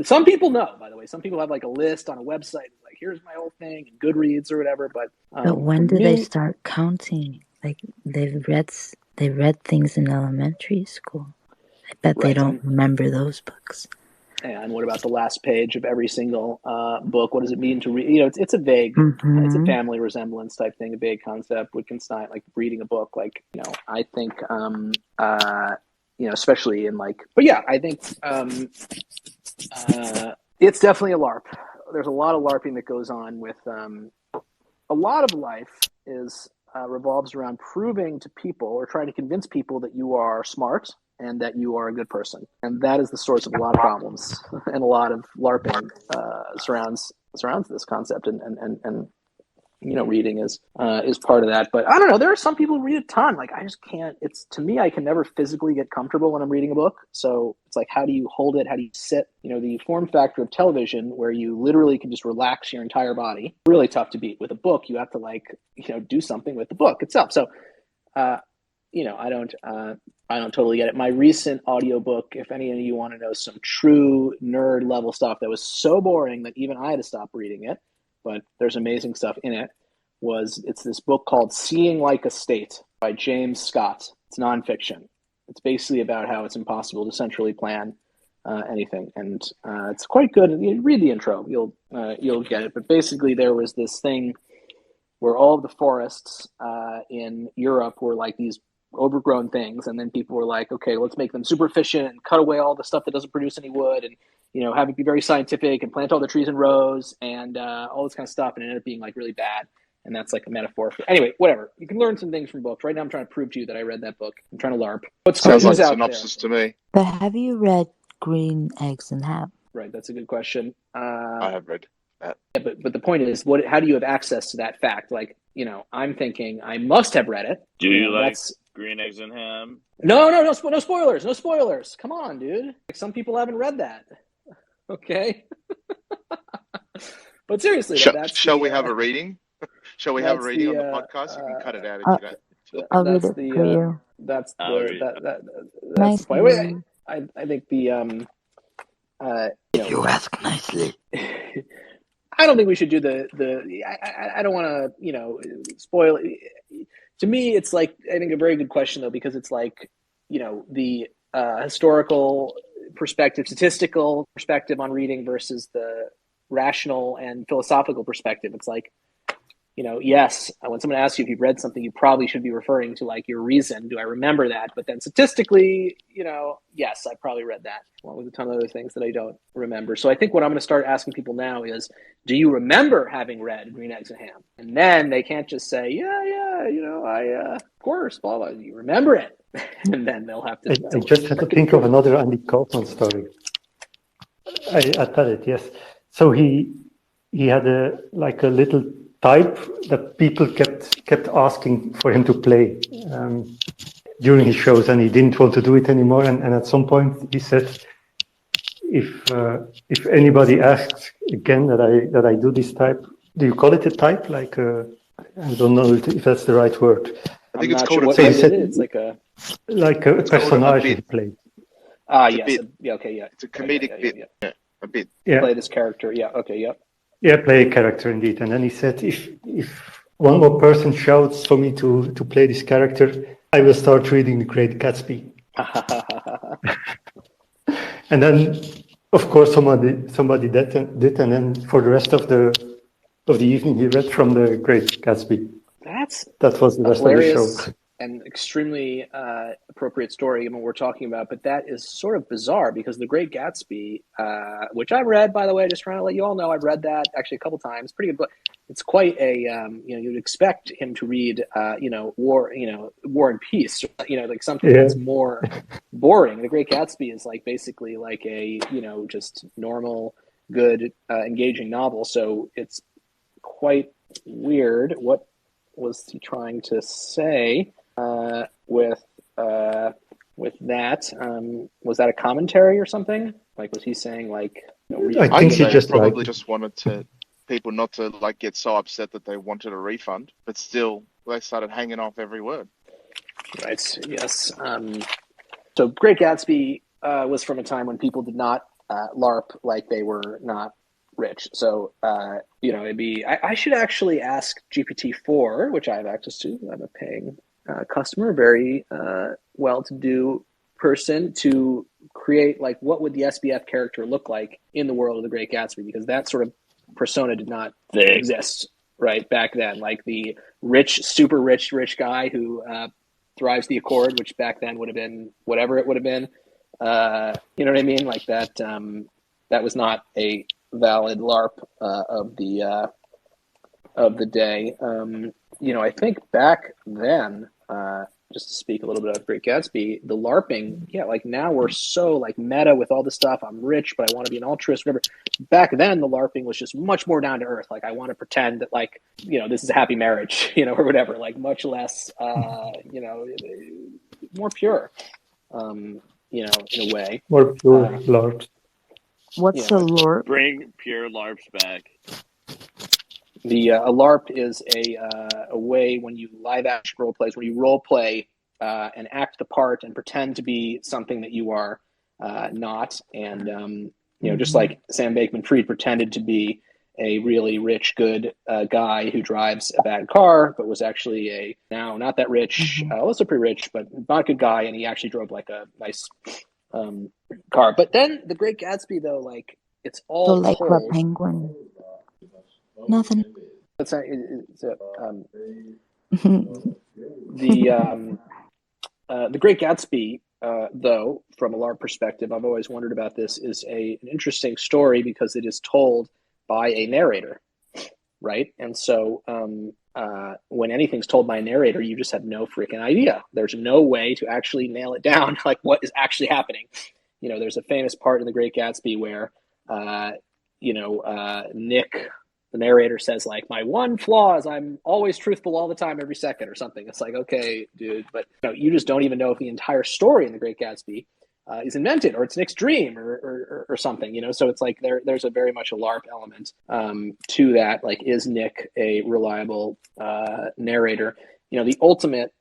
some people know, by the way. Some people have like a list on a website, like here's my whole thing, and Goodreads or whatever. But when do they start counting? Like they read things in elementary school. I bet they don't remember those books. And what about the last page of every single book? What does it mean to read? You know, it's a vague, it's a family resemblance type thing, a vague concept. Wittgenstein, like reading a book, like, you know, I think, you know, especially in like, but yeah, I think it's definitely a LARP. There's a lot of LARPing that goes on with a lot of life is revolves around proving to people or trying to convince people that you are smart and that you are a good person. And that is the source of a lot of problems. And a lot of LARPing surrounds this concept. And reading is part of that. But I don't know. There are some people who read a ton. Like, I just can't. To me, I can never physically get comfortable when I'm reading a book. So it's like, how do you hold it? How do you sit? The form factor of television, where you literally can just relax your entire body, really tough to beat. With a book, you have to do something with the book itself. So, I don't totally get it. My recent audiobook, if any of you want to know some true nerd level stuff that was so boring that even I had to stop reading it, but there's amazing stuff in it, it's this book called Seeing Like a State by James Scott. It's nonfiction. It's basically about how it's impossible to centrally plan anything. And it's quite good. You read the intro, you'll get it. But basically there was this thing where all of the forests in Europe were like these overgrown things, and then people were like, okay, let's make them super efficient and cut away all the stuff that doesn't produce any wood, and have it be very scientific and plant all the trees in rows and all this kind of stuff, and it ended up being like really bad. And that's like a metaphor for anyway, whatever. You can learn some things from books. Right now I'm trying to prove to you that I read that book. I'm trying to LARP. Sounds like a synopsis to me. But have you read Green Eggs and Ham? Right, that's a good question. I have read that. Yeah, but the point is, how do you have access to that fact? Like, I'm thinking I must have read it. Do you like Green Eggs and Ham? No spoilers. No spoilers. Come on, dude. Like, some people haven't read that. Okay. But seriously, shall we have a reading? Shall we have a reading on the podcast? You can cut it out if you don't. I'll read it for you. That's the point. Wait, I think the if you ask nicely. I don't think we should do I don't want to spoil it. To me, it's like, I think a very good question though, because it's like the historical perspective, statistical perspective on reading versus the rational and philosophical perspective. It's like, yes, when someone asks you if you've read something, you probably should be referring to like your reason. Do I remember that? But then statistically, yes, I probably read that, along with a ton of other things that I don't remember. So I think what I'm going to start asking people now is, do you remember having read Green Eggs and Ham? And then they can't just say, I, of course, blah, blah. You remember it. And then they'll have to. I just had to think of another Andy Kaufman story. I tell it, yes. So he had a little type that people kept asking for him to play during his shows, and he didn't want to do it anymore. And at some point he said, if anybody asks again that I do this type, do you call it a type? Like I don't know if that's the right word. I think it's called a type. It's like a personage he played. Yes. Yeah. Okay. Yeah. It's a comedic bit. Yeah. A bit. Yeah. Play this character. Yeah. Okay. Yep. Yeah, play a character indeed. And then he said, if one more person shouts for me to play this character, I will start reading The Great Gatsby. And then, of course, somebody did, and then for the rest of the evening, he read from The Great Gatsby. That was the rest of the show. And extremely appropriate story, we're talking about, but that is sort of bizarre because The Great Gatsby, which I've read, by the way, just trying to let you all know, I've read that actually a couple times. Pretty good book. It's quite a, you'd expect him to read, War and Peace, like something that's more boring. The Great Gatsby is like basically like a, just normal, good, engaging novel. So it's quite weird. What was he trying to say? With that, was that a commentary or something? Like, was he saying like? I think he just probably just wanted people not to like get so upset that they wanted a refund, but still they started hanging off every word. Right. Yes. So Great Gatsby was from a time when people did not LARP like they were not rich. So it'd be. I should actually ask GPT-4, which I have access to. I'm a paying customer, very well-to-do person, to create like what would the SBF character look like in the world of The Great Gatsby, because that sort of persona did not exist right back then. Like the super rich guy who thrives the Accord, which back then would have been whatever it would have been. You know what I mean? Like that. That was not a valid LARP of the day. I think back then, just to speak a little bit of Great Gatsby, the LARPing, like now we're so like meta with all this stuff. I'm rich, but I want to be an altruist, whatever. Back then, the LARPing was just much more down to earth. Like I want to pretend that like, this is a happy marriage, or whatever, like much less, more pure, in a way. More pure LARPs. What's a LARP? Bring pure LARPs back. A LARP is a way when you live action role plays, when you role play and act the part and pretend to be something that you are not. And, just like Sam Bankman-Fried pretended to be a really rich, good guy who drives a bad car, but was actually now not that rich, also pretty rich, but not a good guy. And he actually drove like a nice car. But then The Great Gatsby, though, like it's all So like told. the penguin. Nothing. That's not, the Great Gatsby, though, from a LARP perspective, I've always wondered about this, is an interesting story because it is told by a narrator, right? And so when anything's told by a narrator, you just have no freaking idea. There's no way to actually nail it down, like what is actually happening. There's a famous part in The Great Gatsby where, Nick, the narrator, says like, my one flaw is I'm always truthful all the time, every second or something. It's like, okay, dude, but you just don't even know if the entire story in The Great Gatsby is invented or it's Nick's dream or something, so it's like there's a very much a LARP element to that. Like, is Nick a reliable narrator? The ultimate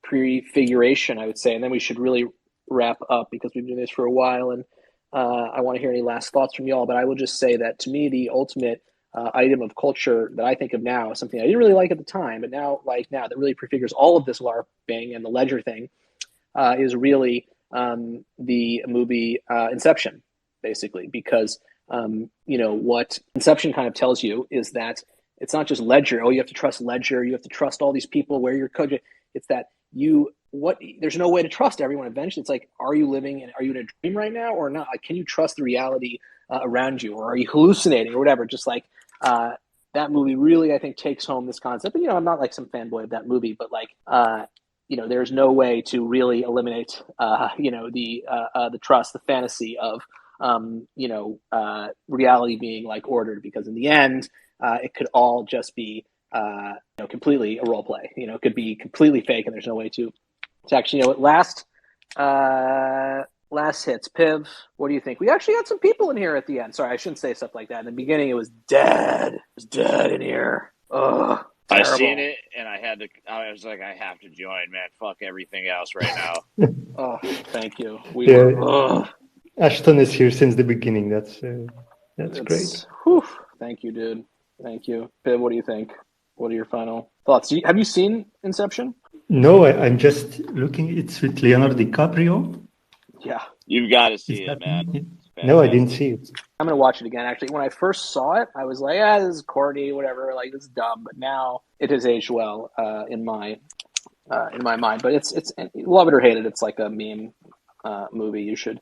prefiguration, I would say, and then we should really wrap up because we've been doing this for a while, and I want to hear any last thoughts from y'all, but I will just say that to me, the ultimate item of culture that I think of now is something I didn't really like at the time, but now that really prefigures all of this LARPing and the ledger thing is really the movie Inception, basically, because what Inception kind of tells you is that it's not just ledger. Oh, you have to trust ledger. You have to trust all these people where your code. It's that there's no way to trust everyone eventually. It's like, are you in a dream right now or not? Like, can you trust the reality around you, or are you hallucinating or whatever? Just like that movie really, I think, takes home this concept. And, I'm not like some fanboy of that movie, but like, there's no way to really eliminate, the trust, the fantasy of, reality being like ordered, because in the end, it could all just be, completely a role play. It could be completely fake, and there's no way to actually know it. Last hits. Piv, what do you think? We actually had some people in here at the end. Sorry, I shouldn't say stuff like that. In the beginning, it was dead. It was dead in here. Ugh. I seen it, and I was like, I have to join, man. Fuck everything else right now. Oh, thank you. Ashton is here since the beginning. That's great. Whew. Thank you, dude. Thank you. Piv, what do you think? What are your final thoughts? Have you seen Inception? No, I'm just looking. It's with Leonardo DiCaprio. Yeah. You've got to see it, man. No, I didn't see it. I'm going to watch it again. Actually, when I first saw it, I was like, this is corny, whatever. Like, this is dumb. But now it has aged well in my mind. But it's love it or hate it. It's like a meme movie you should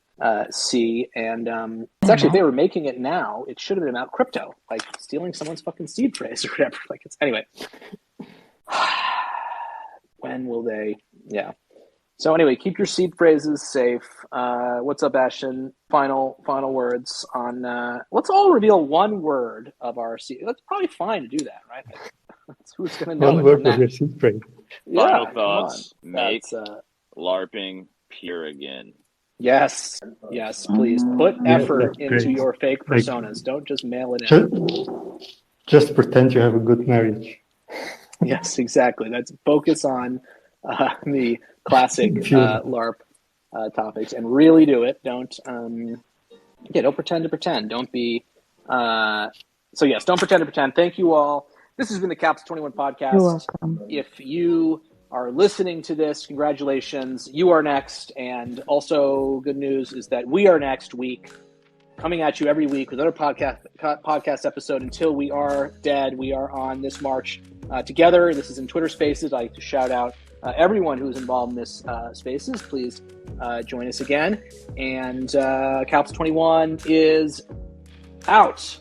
see. And it's actually, if they were making it now, it should have been about crypto, like stealing someone's fucking seed phrase or whatever. Like, anyway. When will they? Yeah. So anyway, keep your seed phrases safe. What's up, Ashton? Final words on. Let's all reveal one word of our seed. That's probably fine to do that, right? That's who's going to know. One word of your seed phrase. Final thoughts. Make LARPing pure again. Yes, please put effort into your fake personas. Don't just mail it in. Just pretend you have a good marriage. Yes, exactly. That's focus on the classic LARP topics and really do it. Don't pretend to pretend. Don't be. So yes, don't pretend to pretend. Thank you all. This has been the Caps 21 podcast. You're welcome. If you are listening to this, congratulations. You are next. And also good news is that we are next week, coming at you every week with another podcast episode until we are dead. We are on this march together. This is in Twitter Spaces. I'd like to shout out everyone who's involved in this Spaces. Please join us again. And Caps 21 is out.